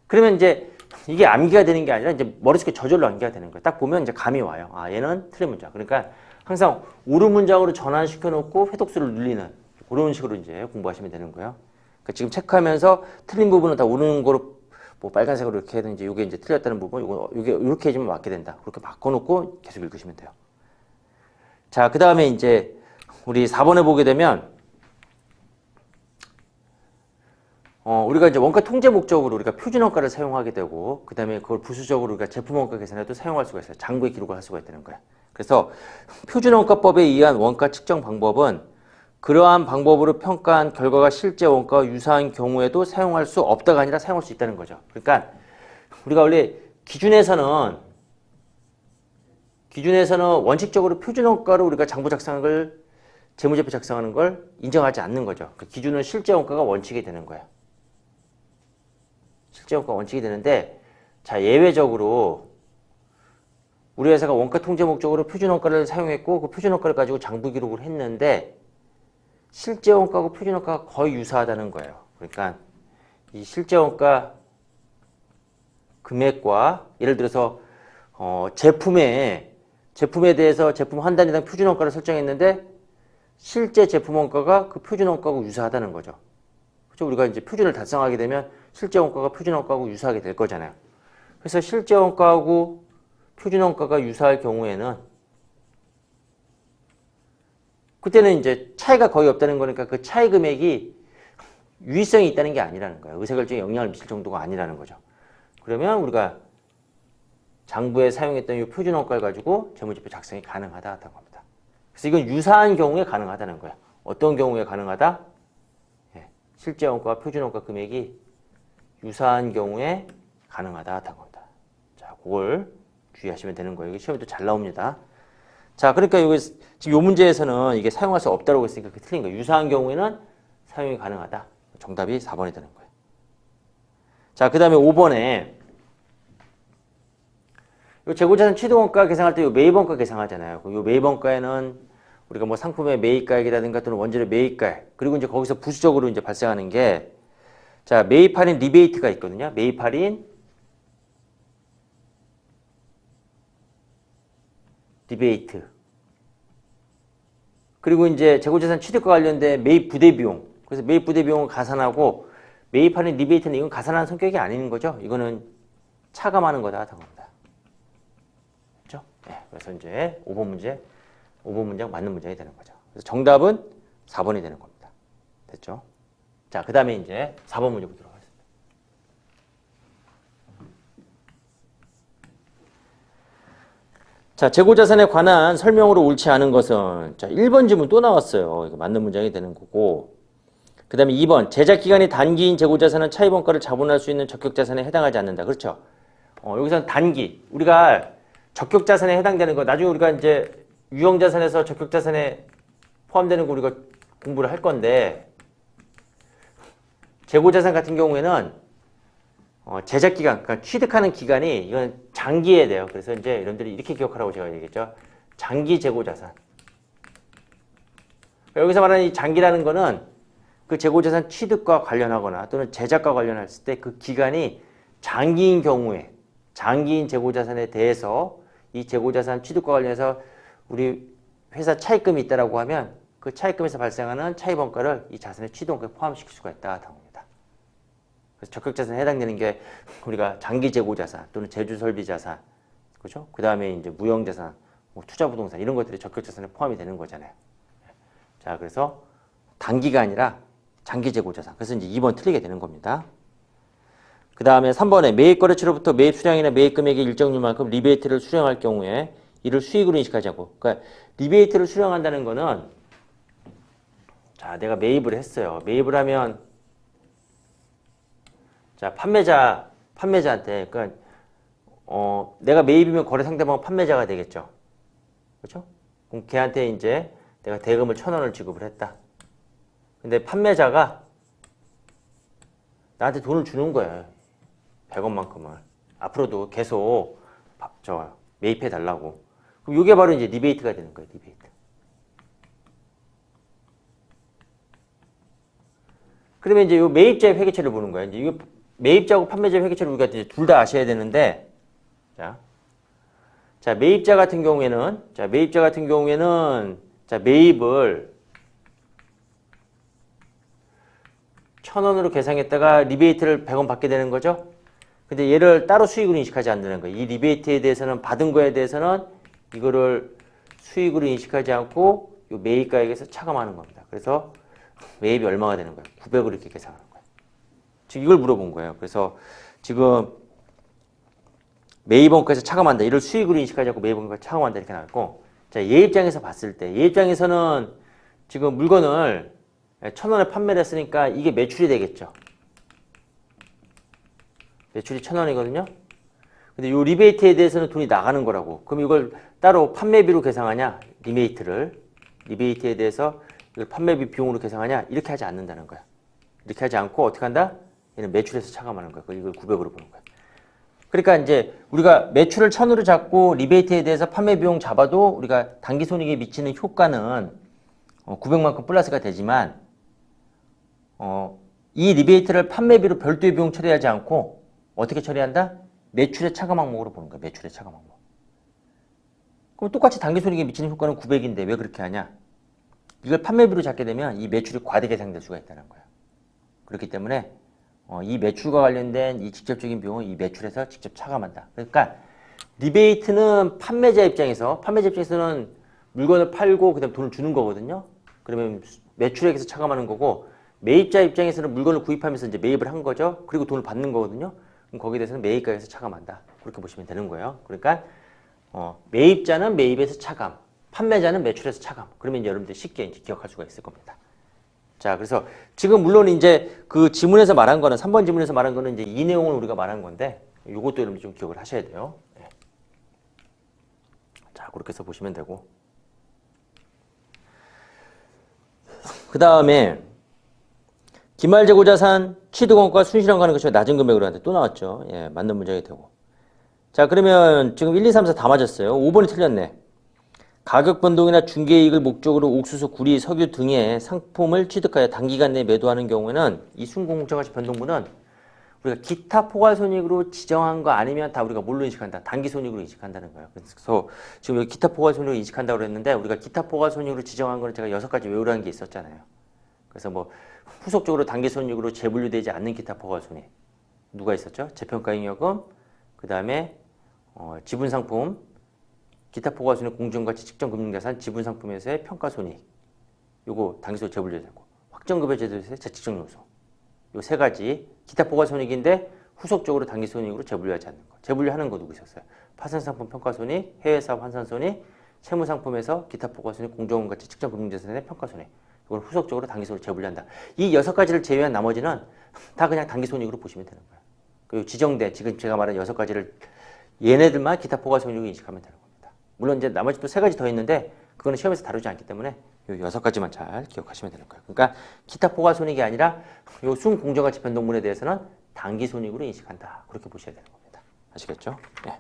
그러면 이제 이게 암기가 되는 게 아니라 이제 머릿속에 저절로 암기가 되는 거예요. 딱 보면 이제 감이 와요. 아, 얘는 틀린 문장. 그러니까 항상 옳은 문장으로 전환시켜 놓고 회독수를 늘리는 그런 식으로 이제 공부하시면 되는 거예요. 그러니까 지금 체크하면서 틀린 부분은 다 옳은 거로 뭐 빨간색으로 이렇게 해든지 이게 이제 틀렸다는 부분, 이게 이렇게 해주면 맞게 된다. 그렇게 바꿔놓고 계속 읽으시면 돼요. 자, 그 다음에 이제 우리 4번에 보게 되면 우리가 이제 원가 통제 목적으로 우리가 표준원가를 사용하게 되고, 그 다음에 그걸 부수적으로 우리가 제품원가 계산에도 사용할 수가 있어요. 장부에 기록을 할 수가 있다는 거예요. 그래서 표준원가법에 의한 원가 측정 방법은 그러한 방법으로 평가한 결과가 실제 원가와 유사한 경우에도 사용할 수 없다가 아니라 사용할 수 있다는 거죠. 그러니까 우리가 원래 기준에서는 원칙적으로 표준원가로 우리가 장부 작성하는 걸, 재무제표 작성하는 걸 인정하지 않는 거죠. 그 기준은 실제 원가가 원칙이 되는 거예요. 실제 원가 원칙이 되는데, 자, 예외적으로 우리 회사가 원가 통제 목적으로 표준원가를 사용했고 그 표준원가를 가지고 장부 기록을 했는데 실제 원가하고 표준원가가 거의 유사하다는 거예요. 그러니까 이 실제 원가 금액과 예를 들어서 제품에 대해서 제품 한 단위당 표준원가를 설정했는데 실제 제품 원가가 그 표준원가하고 유사하다는 거죠. 그렇죠? 우리가 이제 표준을 달성하게 되면 실제 원가가 표준원가하고 유사하게 될 거잖아요. 그래서 실제 원가하고 표준원가가 유사할 경우에는 그때는 이제 차이가 거의 없다는 거니까 그 차이 금액이 유의성이 있다는 게 아니라는 거예요. 의사결정에 영향을 미칠 정도가 아니라는 거죠. 그러면 우리가 장부에 사용했던 이 표준원가를 가지고 재무제표 작성이 가능하다고 합니다. 그래서 이건 유사한 경우에 가능하다는 거예요. 어떤 경우에 가능하다? 예, 실제 원가와 표준원가 금액이 유사한 경우에 가능하다고 합니다. 자, 그걸 주의하시면 되는 거예요. 이게 시험에도 잘 나옵니다. 자, 그러니까 여기 지금 이 문제에서는 이게 사용할 수 없다고 했으니까 그게 틀린 거예요. 유사한 경우에는 사용이 가능하다. 정답이 4번이 되는 거예요. 자, 그 다음에 5번에 이 재고자산 취득원가 계산할 때 이 매입원가 계산하잖아요. 이 매입원가에는 우리가 뭐 상품의 매입가액이라든가 또는 원재료 매입가액 그리고 이제 거기서 부수적으로 이제 발생하는 게 자, 매입 할인 리베이트가 있거든요. 매입 할인 리베이트. 그리고 이제 재고자산 취득과 관련된 매입 부대 비용. 그래서 매입 부대 비용을 가산하고 매입 할인 리베이트는 이건 가산하는 성격이 아닌 거죠. 이거는 차감하는 거다. 합니다. 그렇죠? 네, 그래서 이제 5번 문장 맞는 문장이 되는 거죠. 그래서 정답은 4번이 되는 겁니다. 됐죠? 자, 그 다음에 이제 4번 문제 보도록 하겠습니다. 자, 재고자산에 관한 설명으로 옳지 않은 것은 자, 1번 지문 또 나왔어요. 이거 맞는 문장이 되는 거고. 그 다음에 2번 제작기간이 단기인 재고자산은 차입원가를 자본할 수 있는 적격자산에 해당하지 않는다. 그렇죠? 여기서는 단기. 우리가 적격자산에 해당되는 거 나중에 우리가 이제 유형자산에서 적격자산에 포함되는 거 우리가 공부를 할 건데 재고자산 같은 경우에는 제작기간, 그러니까 취득하는 기간이 이건 장기에 돼요. 그래서 이제 여러분들이 이렇게 기억하라고 제가 얘기했죠. 장기 재고자산. 여기서 말하는 이 장기라는 거는 그 재고자산 취득과 관련하거나 또는 제작과 관련했을 때 그 기간이 장기인 경우에 장기인 재고자산에 대해서 이 재고자산 취득과 관련해서 우리 회사 차입금이 있다라고 하면 그 차입금에서 발생하는 차입원가를 이 자산의 취득원가에 포함시킬 수가 있다. 그래서 적격자산에 해당되는 게 우리가 장기 재고자산 또는 제주설비자산, 그죠? 그 다음에 이제 무형자산, 뭐 투자부동산 이런 것들이 적격자산에 포함이 되는 거잖아요. 자, 그래서 단기가 아니라 장기 재고자산. 그래서 이제 2번 틀리게 되는 겁니다. 그 다음에 3번에 매입거래처로부터 매입 수량이나 매입 금액의 일정률만큼 리베이트를 수령할 경우에 이를 수익으로 인식하지 않고, 그러니까 리베이트를 수령한다는 거는 자, 내가 매입을 했어요. 매입을 하면 자, 판매자한테, 그러니까, 내가 매입이면 거래 상대방은 판매자가 되겠죠. 그렇죠? 그럼 걔한테 이제 내가 대금을 1,000원을 지급을 했다. 근데 판매자가 나한테 돈을 주는 거예요. 100원만큼을. 앞으로도 계속 매입해 달라고. 그럼 이게 바로 이제 리베이트가 되는 거예요, 리베이트. 그러면 이제 요 매입자의 회계처를 보는 거예요. 이제 이거 매입자하고 판매자 회계처를 우리가 이제 둘 다 아셔야 되는데, 자, 매입자 같은 경우에는, 자, 매입을 1,000원으로 계상했다가 리베이트를 100원 받게 되는 거죠. 근데 얘를 따로 수익으로 인식하지 않는 거예요. 이 리베이트에 대해서는, 받은 거에 대해서는 이거를 수익으로 인식하지 않고 요 매입가액에서 차감하는 겁니다. 그래서 매입이 얼마가 되는 거예요? 900으로 이렇게 계산하는 거예요. 지금 이걸 물어본 거예요. 그래서 지금 매입원가에서 차감한다. 이를 수익으로 인식하지 않고 매입원가에서 차감한다. 이렇게 나왔고, 자, 얘 입장에서 봤을 때, 얘 입장에서는 지금 물건을 1,000원에 판매를 했으니까 이게 매출이 되겠죠. 매출이 1,000원이거든요. 근데 이 리베이트에 대해서는 돈이 나가는 거라고. 그럼 이걸 따로 판매비로 계상하냐? 리베이트에 대해서 이걸 판매비 비용으로 계상하냐? 이렇게 하지 않는다는 거야. 이렇게 하지 않고 어떻게 한다? 얘는 매출에서 차감하는 거야. 이걸 900으로 보는 거야. 그러니까 이제 우리가 매출을 1,000으로 잡고 리베이트에 대해서 판매 비용 잡아도 우리가 단기 손익에 미치는 효과는 900만큼 플러스가 되지만 이 리베이트를 판매비로 별도의 비용 처리하지 않고 어떻게 처리한다? 매출의 차감 항목으로 보는 거야. 매출의 차감 항목. 그럼 똑같이 단기 손익에 미치는 효과는 900인데 왜 그렇게 하냐? 이걸 판매비로 잡게 되면 이 매출이 과대 계상될 수가 있다는 거야. 그렇기 때문에 이 매출과 관련된 이 직접적인 비용은 이 매출에서 직접 차감한다. 그러니까 리베이트는 판매자 입장에서는 물건을 팔고 그다음 돈을 주는 거거든요. 그러면 매출액에서 차감하는 거고, 매입자 입장에서는 물건을 구입하면서 이제 매입을 한 거죠. 그리고 돈을 받는 거거든요. 그럼 거기에 대해서는 매입가에서 차감한다. 그렇게 보시면 되는 거예요. 그러니까 매입자는 매입에서 차감, 판매자는 매출에서 차감. 그러면 이제 여러분들 쉽게 이제 기억할 수가 있을 겁니다. 자, 그래서 지금 물론 이제 그 지문에서 말한 거는 3번 지문에서 말한 거는 이제 이 내용을 우리가 말한 건데, 이것도 여러분들 좀 기억을 하셔야 돼요. 네. 자, 그렇게 해서 보시면 되고. 그 다음에 기말재고자산 취득원가 순실현 가능 가치가 낮은 금액으로 하는데 또 나왔죠. 예, 맞는 문장이 되고. 자, 그러면 지금 1, 2, 3, 4 다 맞았어요. 5번이 틀렸네. 가격 변동이나 중개이익을 목적으로 옥수수, 구리, 석유 등의 상품을 취득하여 단기간 내에 매도하는 경우에는 이 순공정가치 변동분은 우리가 기타 포괄손익으로 지정한 거 아니면 다 우리가 뭘로 인식한다? 단기손익으로 인식한다는 거예요. 그래서 지금 여기 기타 포괄손익으로 인식한다고 그랬는데, 우리가 기타 포괄손익으로 지정한 거는 제가 6가지 외우라는 게 있었잖아요. 그래서 뭐 후속적으로 단기손익으로 재분류되지 않는 기타 포괄손익 누가 있었죠? 재평가잉여금, 그 다음에 지분상품, 기타 포괄손익 공정가치 측정금융자산 지분상품에서의 평가손익, 요거 단기손익 재분류되고, 확정급여제도에서의 재측정 요소, 요 3가지 기타 포괄손익인데 후속적으로 단기손익으로 재분류하지 않는 거. 재분류하는 거 누구 있었어요? 파생상품 평가손익, 해외사업 환산손익, 세무상품에서 기타 포괄손익 공정가치 측정금융자산의 평가손익. 이걸 후속적으로 단기손익으로 재분류한다. 이 6가지를 제외한 나머지는 다 그냥 단기손익으로 보시면 되는 거예요. 그리고 지정된 지금 제가 말한 6가지를 얘네들만 기타 포괄손익으로 인식하면 되는 겁니다. 물론 이제 나머지 또 3가지 더 있는데 그거는 시험에서 다루지 않기 때문에 이 6가지만 잘 기억하시면 되는 거예요. 그러니까 기타 포괄손익이 아니라 이 순공정가치 변동분에 대해서는 단기손익으로 인식한다. 그렇게 보셔야 되는 겁니다. 아시겠죠? 네.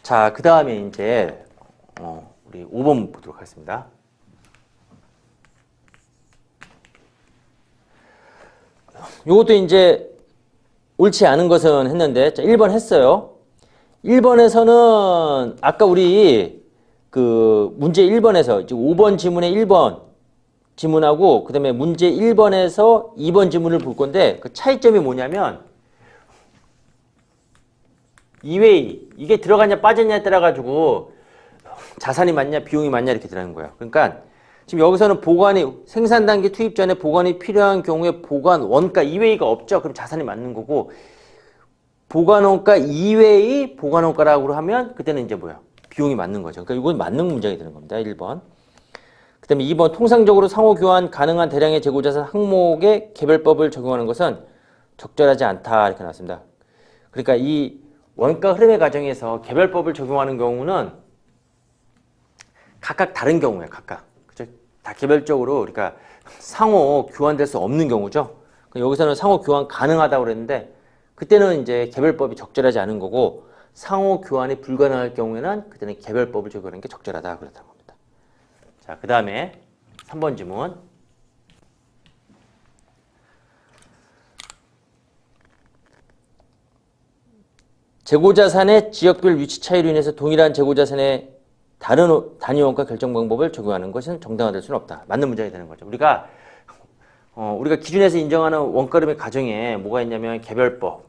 자, 그 다음에 이제 우리 5번 보도록 하겠습니다. 요것도 이제 옳지 않은 것은 했는데, 자, 1번 했어요. 1번에서는 아까 우리 그 문제 1번에서 이제 5번 지문의 1번 지문하고 그 다음에 문제 1번에서 2번 지문을 볼 건데, 그 차이점이 뭐냐면 이외의 이게 들어가냐 빠졌냐에 따라 가지고 자산이 많냐 비용이 많냐 이렇게 들어가는 거예요. 그러니까 지금 여기서는 보관이 생산 단계 투입 전에 보관이 필요한 경우에 보관 원가 이외의가 없죠. 그럼 자산이 맞는 거고, 보관 원가 이외의 보관 원가라고 하면 그때는 이제 뭐야? 비용이 맞는 거죠. 그러니까 이건 맞는 문장이 되는 겁니다. 1번. 그 다음에 2번 통상적으로 상호 교환 가능한 대량의 재고자산 항목의 개별법을 적용하는 것은 적절하지 않다 이렇게 나왔습니다. 그러니까 이 원가 흐름의 과정에서 개별법을 적용하는 경우는 각각 다른 경우예요. 각각. 다 개별적으로 그러니까 상호 교환될 수 없는 경우죠. 여기서는 상호 교환 가능하다고 그랬는데 그때는 이제 개별법이 적절하지 않은 거고, 상호 교환이 불가능할 경우에는 그때는 개별법을 적용하는 게 적절하다 그랬다는 겁니다. 자, 그 다음에 3번 지문. 재고자산의 지역별 위치 차이로 인해서 동일한 재고자산의 다른 단위 원가 결정 방법을 적용하는 것은 정당화될 수는 없다. 맞는 문장이 되는 거죠. 우리가 기준에서 인정하는 원가름의 가정에 뭐가 있냐면 개별법.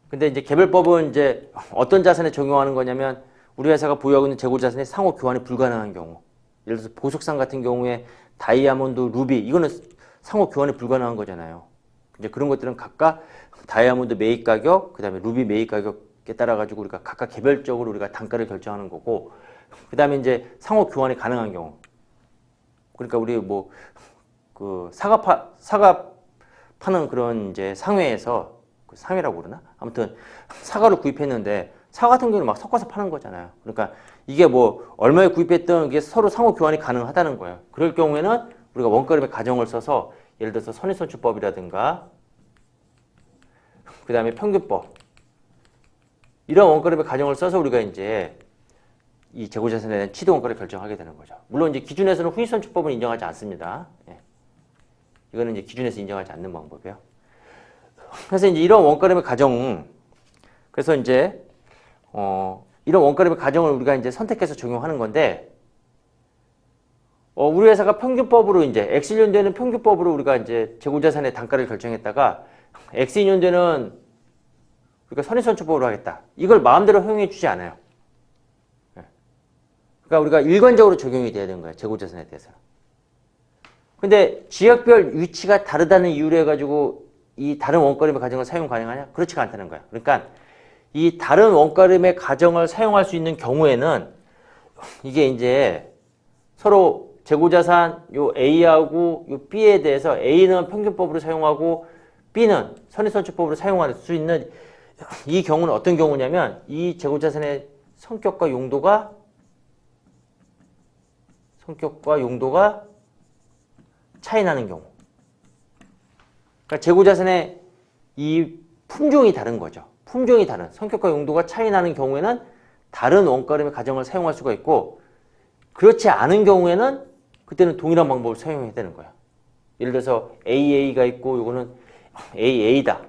근데 이제 개별법은 이제 어떤 자산에 적용하는 거냐면 우리 회사가 보유하고 있는 재고자산의 상호 교환이 불가능한 경우. 예를 들어서 보석상 같은 경우에 다이아몬드, 루비 이거는 상호 교환이 불가능한 거잖아요. 이제 그런 것들은 각각 다이아몬드 매입 가격, 그다음에 루비 매입 가격에 따라 가지고 우리가 각각 개별적으로 우리가 단가를 결정하는 거고, 그다음에 이제 상호 교환이 가능한 경우. 그러니까 우리 뭐 그 사과 파는 그런 이제 상회에서 상회라고 그러나? 아무튼 사과를 구입했는데 사과 같은 경우는 막 섞어서 파는 거잖아요. 그러니까 이게 뭐 얼마에 구입했던 이게 서로 상호 교환이 가능하다는 거예요. 그럴 경우에는 우리가 원가름의 가정을 써서 예를 들어서 선입선출법이라든가 그 다음에 평균법 이런 원가름의 가정을 써서 우리가 이제 이 재고자산에 대한 취득 원가를 결정하게 되는 거죠. 물론 이제 기준에서는 후입선출법은 인정하지 않습니다. 예. 이거는 이제 기준에서 인정하지 않는 방법이에요. 그래서 이제 이런 원가름의 가정, 그래서 이제 이런 원가름의 가정을 우리가 이제 선택해서 적용하는 건데, 우리 회사가 평균법으로 이제 X 년도에는 평균법으로 우리가 이제 재고자산의 단가를 결정했다가 X 년도에는 우리가 선의선처법으로 하겠다. 이걸 마음대로 허용해 주지 않아요. 그러니까 우리가 일관적으로 적용이 돼야 되는 거예요. 재고자산에 대해서. 근데 지역별 위치가 다르다는 이유로 해가지고 이 다른 원가림의 가정을 사용 가능하냐? 그렇지가 않다는 거야. 그러니까 이 다른 원가림의 가정을 사용할 수 있는 경우에는 이게 이제 서로 재고자산 요 A하고 요 B에 대해서 A는 평균법으로 사용하고 B는 선의선처법으로 사용할 수 있는 이 경우는 어떤 경우냐면 이 재고자산의 성격과 용도가 차이 나는 경우. 그러니까 재고자산의 이 품종이 다른 거죠. 품종이 다른 성격과 용도가 차이 나는 경우에는 다른 원가림의 가정을 사용할 수가 있고 그렇지 않은 경우에는 그때는 동일한 방법을 사용해야 되는 거야. 예를 들어서 AA가 있고 요거는 AA다.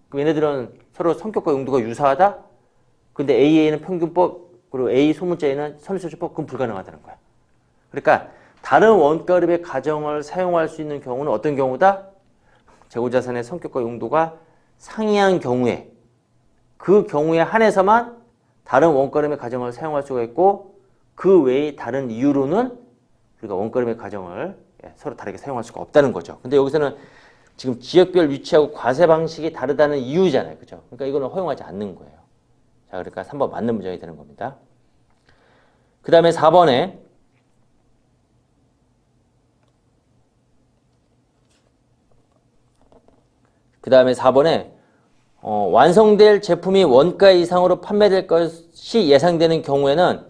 그럼 얘네들은 서로 성격과 용도가 유사하다? 근데 AA는 평균법 그리고 A 소문자에는 선의선처법 그건 불가능하다는 거야. 그러니까 다른 원가림의 가정을 사용할 수 있는 경우는 어떤 경우다? 재고자산의 성격과 용도가 상이한 경우에 그 경우에 한해서만 다른 원가림의 가정을 사용할 수가 있고 그 외의 다른 이유로는 우리가 원가림의 가정을 서로 다르게 사용할 수가 없다는 거죠. 근데 여기서는 지금 지역별 위치하고 과세 방식이 다르다는 이유잖아요. 그죠? 그러니까 이거는 허용하지 않는 거예요. 자, 그러니까 3번 맞는 문장이 되는 겁니다. 그 다음에 4번에 완성될 제품이 원가 이상으로 판매될 것이 예상되는 경우에는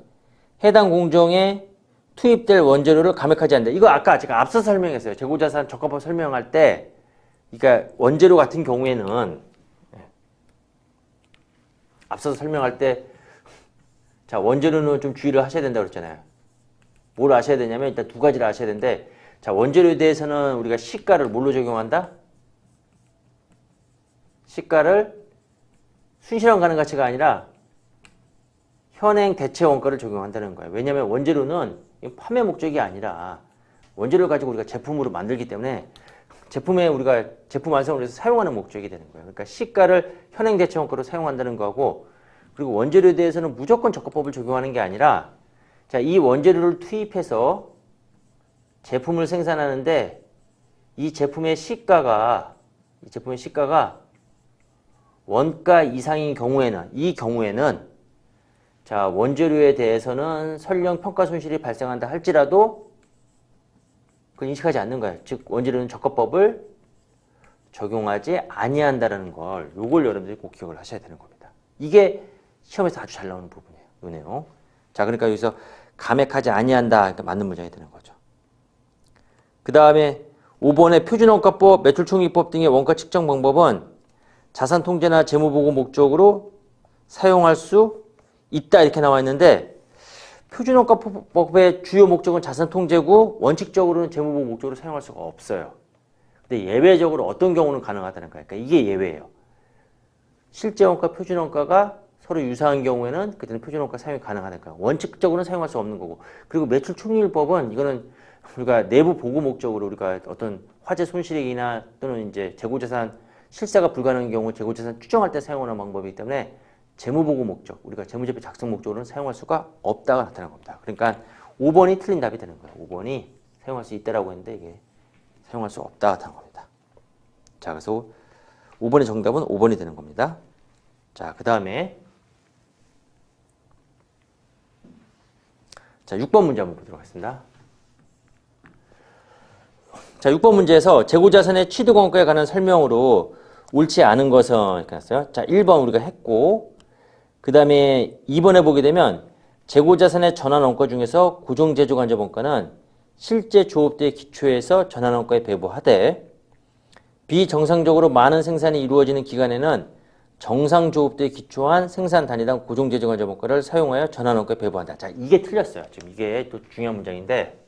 해당 공정에 투입될 원재료를 감액하지 않는다. 이거 아까 제가 앞서 설명했어요. 재고자산 적합법 설명할 때 그러니까 원재료 같은 경우에는 앞서서 설명할 때 자, 원재료는 좀 주의를 하셔야 된다고 그랬잖아요. 뭘 아셔야 되냐면 일단 두 가지를 아셔야 되는데 자, 원재료에 대해서는 우리가 시가를 뭘로 적용한다? 시가를 순실현 가능 가치가 아니라 현행 대체 원가를 적용한다는 거예요. 왜냐하면 원재료는 판매 목적이 아니라 원재료를 가지고 우리가 제품으로 만들기 때문에 제품에 우리가 제품 완성을 위해서 사용하는 목적이 되는 거예요. 그러니까 시가를 현행 대체 원가로 사용한다는 거고 그리고 원재료에 대해서는 무조건 적합법을 적용하는 게 아니라 자, 이 원재료를 투입해서 제품을 생산하는데 이 제품의 시가가 원가 이상인 경우에는 이 경우에는 자, 원재료에 대해서는 설령 평가 손실이 발생한다 할지라도 그걸 인식하지 않는 거예요. 즉 원재료는 적합법을 적용하지 아니한다라는 걸 요걸 여러분들이 꼭 기억을 하셔야 되는 겁니다. 이게 시험에서 아주 잘 나오는 부분이에요. 요 내용. 자, 그러니까 여기서 감액하지 아니한다. 그러니까 맞는 문장이 되는 거죠. 그 다음에 5번의 표준원가법, 매출총익법 등의 원가 측정 방법은 자산 통제나 재무보고 목적으로 사용할 수 있다 이렇게 나와 있는데 표준원가법의 주요 목적은 자산 통제고 원칙적으로는 재무보고 목적으로 사용할 수가 없어요. 근데 예외적으로 어떤 경우는 가능하다는 거예요. 그러니까 이게 예외예요. 실제원가, 표준원가가 서로 유사한 경우에는 그때는 표준원가 사용이 가능하다는 거예요. 원칙적으로는 사용할 수 없는 거고 그리고 매출총익법은 이거는 우리가 내부 보고 목적으로 우리가 어떤 화재 손실액이나 또는 이제 재고자산 실사가 불가능한 경우 재고자산 추정할 때 사용하는 방법이기 때문에 재무보고 목적, 우리가 재무제표 작성 목적으로는 사용할 수가 없다가 나타난 겁니다. 그러니까 5번이 틀린 답이 되는 거예요. 5번이 사용할 수 있다라고 했는데 이게 사용할 수 없다가 나타난 겁니다. 자, 그래서 5번의 정답은 5번이 되는 겁니다. 자, 그 다음에 자, 6번 문제 한번 보도록 하겠습니다. 자, 6번 문제에서 재고자산의 취득원가에 관한 설명으로 옳지 않은 것은 이렇게 했어요. 자, 1번 우리가 했고 그 다음에 2번에 보게 되면 재고자산의 전환원가 중에서 고정제조간접원가는 실제 조업대에 기초해서 전환원가에 배부하되 비정상적으로 많은 생산이 이루어지는 기간에는 정상조업대에 기초한 생산 단위당 고정제조간접원가를 사용하여 전환원가에 배부한다. 자, 이게 틀렸어요. 지금 이게 또 중요한 문장인데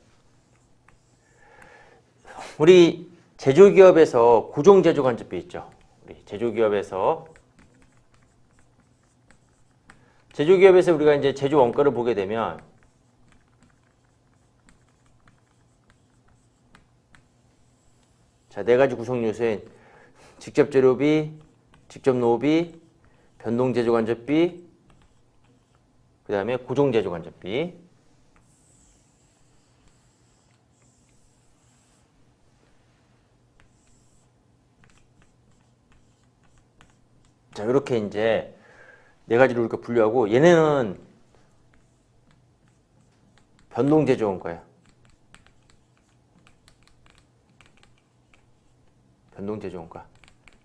우리 제조기업에서 고정제조간접비 있죠. 우리 제조기업에서 우리가 이제 제조 원가를 보게 되면 자, 네 가지 구성 요소인 직접 재료비, 직접 노비, 변동제조간접비, 그 다음에 고정제조간접비. 자, 이렇게 이제 네 가지로 이렇게 분류하고, 얘네는 변동제조원가예요. 변동제조원가.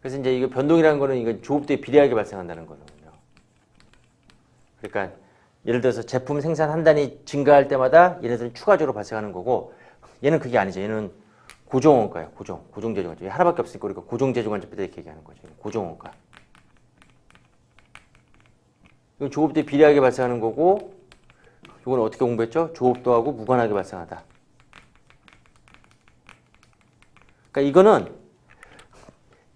그래서 이제 이거 변동이라는 거는 이건 조업도에 비례하게 발생한다는 거거든요. 그러니까 예를 들어서 제품 생산 한 단위 증가할 때마다 얘네들은 추가적으로 발생하는 거고, 얘는 그게 아니죠. 얘는 고정원가예요. 고정제조간접비. 하나밖에 없으니까 우리가 고정제조간접비 이렇게 얘기하는 거죠. 고정원가. 이건 조업도에 비례하게 발생하는 거고, 이건 어떻게 공부했죠? 조업도하고 무관하게 발생하다. 그러니까 이거는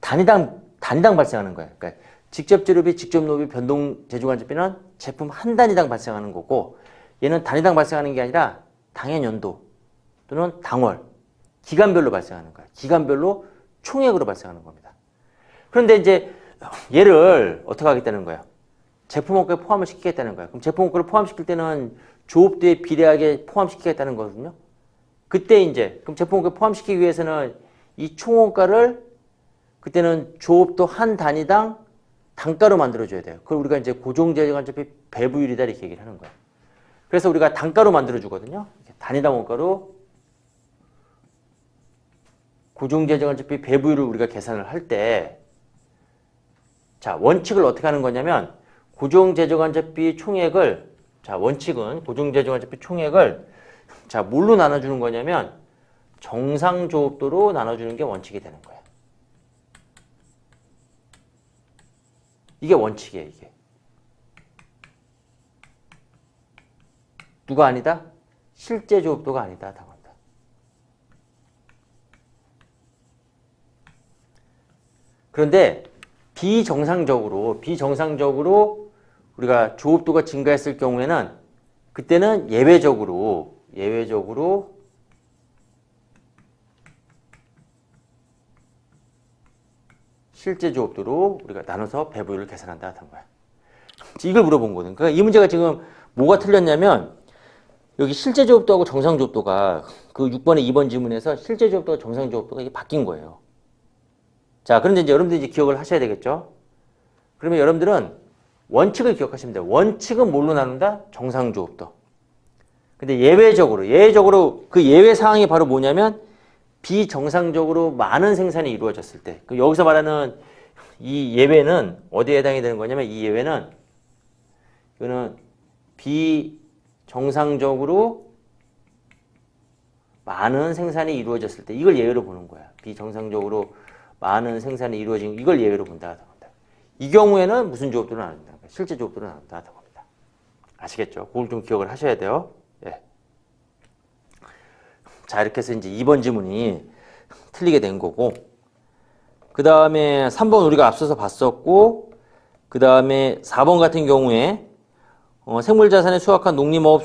단위당 발생하는 거예요. 그러니까 직접 재료비, 직접 노비, 변동 제조간접비는 제품 한 단위당 발생하는 거고, 얘는 단위당 발생하는 게 아니라 당해년도 또는 당월, 기간별로 발생하는 거예요. 기간별로 총액으로 발생하는 겁니다. 그런데 이제 얘를 어떻게 하겠다는 거예요? 제품 원가에 포함을 시키겠다는 거예요. 그럼 제품 원가를 포함시킬 때는 조업도에 비례하게 포함시키겠다는 거거든요. 그때 이제 그럼 제품 원가에 포함시키기 위해서는 이 총원가를 그때는 조업도 한 단위당 단가로 만들어줘야 돼요. 그걸 우리가 이제 고정제조간접비 배부율이다 이렇게 얘기를 하는 거예요. 그래서 우리가 단가로 만들어주거든요. 단위당 원가로 고정제조간접비 배부율을 우리가 계산을 할 때, 자, 원칙을 어떻게 하는 거냐면, 고정제조간접비 총액을, 자, 원칙은 고정제조간접비 총액을, 자, 뭘로 나눠주는 거냐면, 정상조업도로 나눠주는 게 원칙이 되는 거예요. 이게 원칙이에요, 이게. 누가 아니다? 실제 조업도가 아니다. 당한다. 그런데 비정상적으로 우리가 조업도가 증가했을 경우에는 그때는 예외적으로 실제 조업도로 우리가 나눠서 배부율을 계산한다 하는 거야. 이걸 물어본 거거든. 그러니까 이 문제가 지금 뭐가 틀렸냐면, 여기 실제 조업도하고 정상 조업도가 그 6번에 2번 지문에서 실제 조업도와 정상 조업도가 이게 바뀐 거예요. 자, 그런데 이제 여러분들이 이제 기억을 하셔야 되겠죠? 그러면 여러분들은 원칙을 기억하시면 돼요. 원칙은 뭘로 나눈다? 정상 조업도. 근데 예외적으로 그 예외 상황이 바로 뭐냐면, 비정상적으로 많은 생산이 이루어졌을 때, 여기서 말하는 이 예외는 어디에 해당이 되는 거냐면, 이 예외는 이거는 비정상적으로 많은 생산이 이루어졌을 때, 이걸 예외로 보는 거야. 비정상적으로 많은 생산이 이루어진 이걸 예외로 본다. 이 경우에는 무슨 조업도로 나눈다? 실제 조업도로 나눈다. 아시겠죠? 그걸 좀 기억을 하셔야 돼요. 예. 자, 이렇게 해서 이제 2번 지문이 틀리게 된 거고, 그 다음에 3번 우리가 앞서서 봤었고, 그 다음에 4번 같은 경우에 생물자산에 수확한 농림어업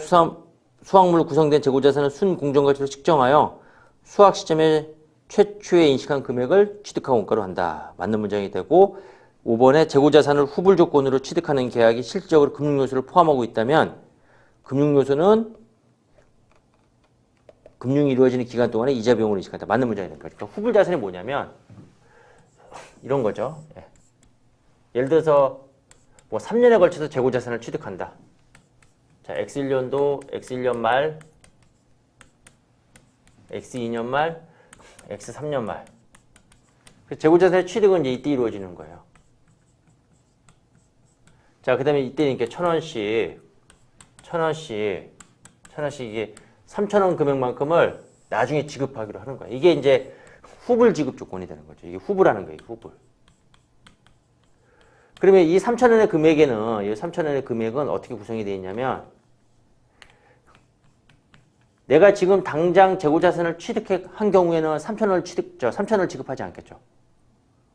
수확물로 구성된 재고자산을 순공정가치로 측정하여 수확 시점에 최초에 인식한 금액을 취득하고 원가로 한다. 맞는 문장이 되고, 5번에 재고자산을 후불 조건으로 취득하는 계약이 실질적으로 금융요소를 포함하고 있다면, 금융요소는 금융이 이루어지는 기간 동안에 이자 비용으로 인식한다. 맞는 문장이 됩니다. 그러니까 후불 자산이 뭐냐면 이런 거죠. 예. 예를 들어서 뭐 3년에 걸쳐서 재고 자산을 취득한다. 자, X1년도, X1년 말, X2년 말, X3년 말. 재고 자산의 취득은 이제 이때 이루어지는 거예요. 자, 그다음에 이때 이렇게 1,000원씩 이게 3,000원 금액만큼을 나중에 지급하기로 하는 거야. 이게 이제 후불 지급 조건이 되는 거죠. 이게 후불하는 거예요. 후불. 그러면 이 3,000원의 금액은 어떻게 구성이 되어 있냐면, 내가 지금 당장 재고자산을 취득한 경우에는 3,000원을 지급하지 않겠죠.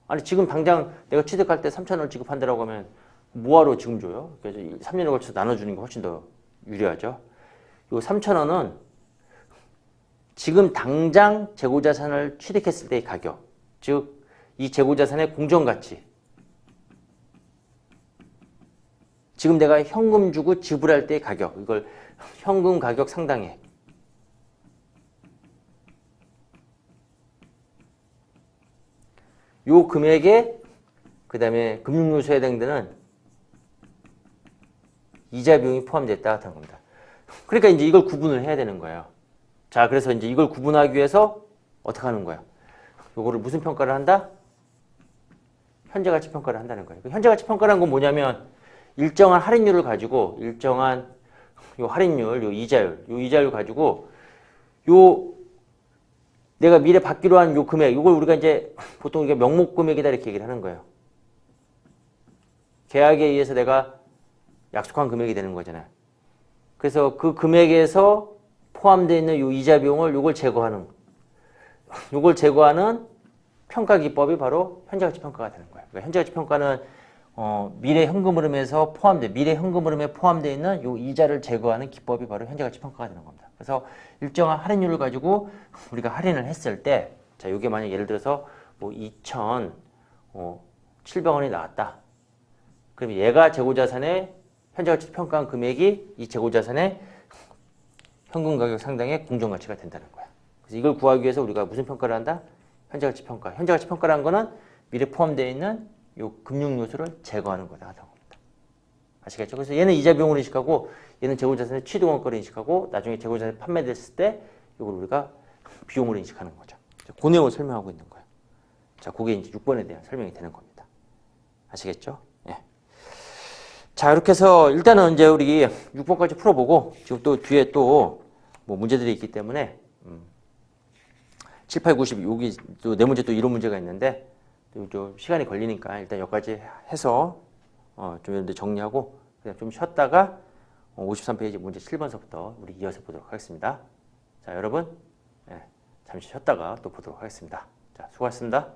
아니, 지금 당장 내가 취득할 때 3,000원을 지급한다라고 하면 뭐하러 지금 줘요? 그래서 3년에 걸쳐서 나눠주는 게 훨씬 더 유리하죠. 이 3,000원은 지금 당장 재고자산을 취득했을 때의 가격, 즉 이 재고자산의 공정가치, 지금 내가 현금 주고 지불할 때의 가격, 이걸 현금 가격 상당액. 요 금액에 그 다음에 금융요소에 해당되는 이자 비용이 포함됐다 하는 겁니다. 그러니까 이제 이걸 구분을 해야 되는 거예요. 자, 그래서 이제 이걸 구분하기 위해서 어떻게 하는 거야? 요거를 무슨 평가를 한다? 현재가치 평가를 한다는 거예요. 현재가치 평가라는 건 뭐냐면 일정한 할인율을 가지고 일정한 요 할인율, 요 이자율 가지고 요 내가 미래 받기로 한 요 금액, 요걸 우리가 이제 보통 이게 명목 금액이다 이렇게 얘기를 하는 거예요. 계약에 의해서 내가 약속한 금액이 되는 거잖아요. 그래서 그 금액에서 포함되어 있는 요 이자 비용을 요걸 제거하는 평가 기법이 바로 현재가치 평가가 되는 거예요. 그러니까 현재가치 평가는 미래 현금 흐름에 포함되어 있는 요 이자를 제거하는 기법이 바로 현재가치 평가가 되는 겁니다. 그래서 일정한 할인율을 가지고 우리가 할인을 했을 때, 자, 요게 만약 예를 들어서 뭐 2,700원이 나왔다. 그럼 얘가 재고자산의 현재가치 평가한 금액이 이 재고자산의 현금 가격 상당의 공정가치가 된다는 거야. 그래서 이걸 구하기 위해서 우리가 무슨 평가를 한다? 현재가치 평가. 현재가치 평가라는 거는 미래 포함되어 있는 요 금융 요소를 제거하는 거다 하는 겁니다. 아시겠죠? 그래서 얘는 이자 비용으로 인식하고 얘는 재고자산의 취득원가로 인식하고 나중에 재고자산이 판매됐을 때 이걸 우리가 비용으로 인식하는 거죠. 그 내용을 설명하고 있는 거예요. 자, 그게 이제 6번에 대한 설명이 되는 겁니다. 아시겠죠? 예. 자, 이렇게 해서 일단은 이제 우리 6번까지 풀어보고 지금 또 뒤에 또 뭐 문제들이 있기 때문에 7, 8, 90 여기 또 네 문제 또 이론 문제가 있는데 좀 시간이 걸리니까 일단 여기까지 해서 좀 이런 데 정리하고 그냥 좀 쉬었다가 53페이지 문제 7번서부터 우리 이어서 보도록 하겠습니다. 자, 여러분 잠시 쉬었다가 또 보도록 하겠습니다. 자, 수고하셨습니다.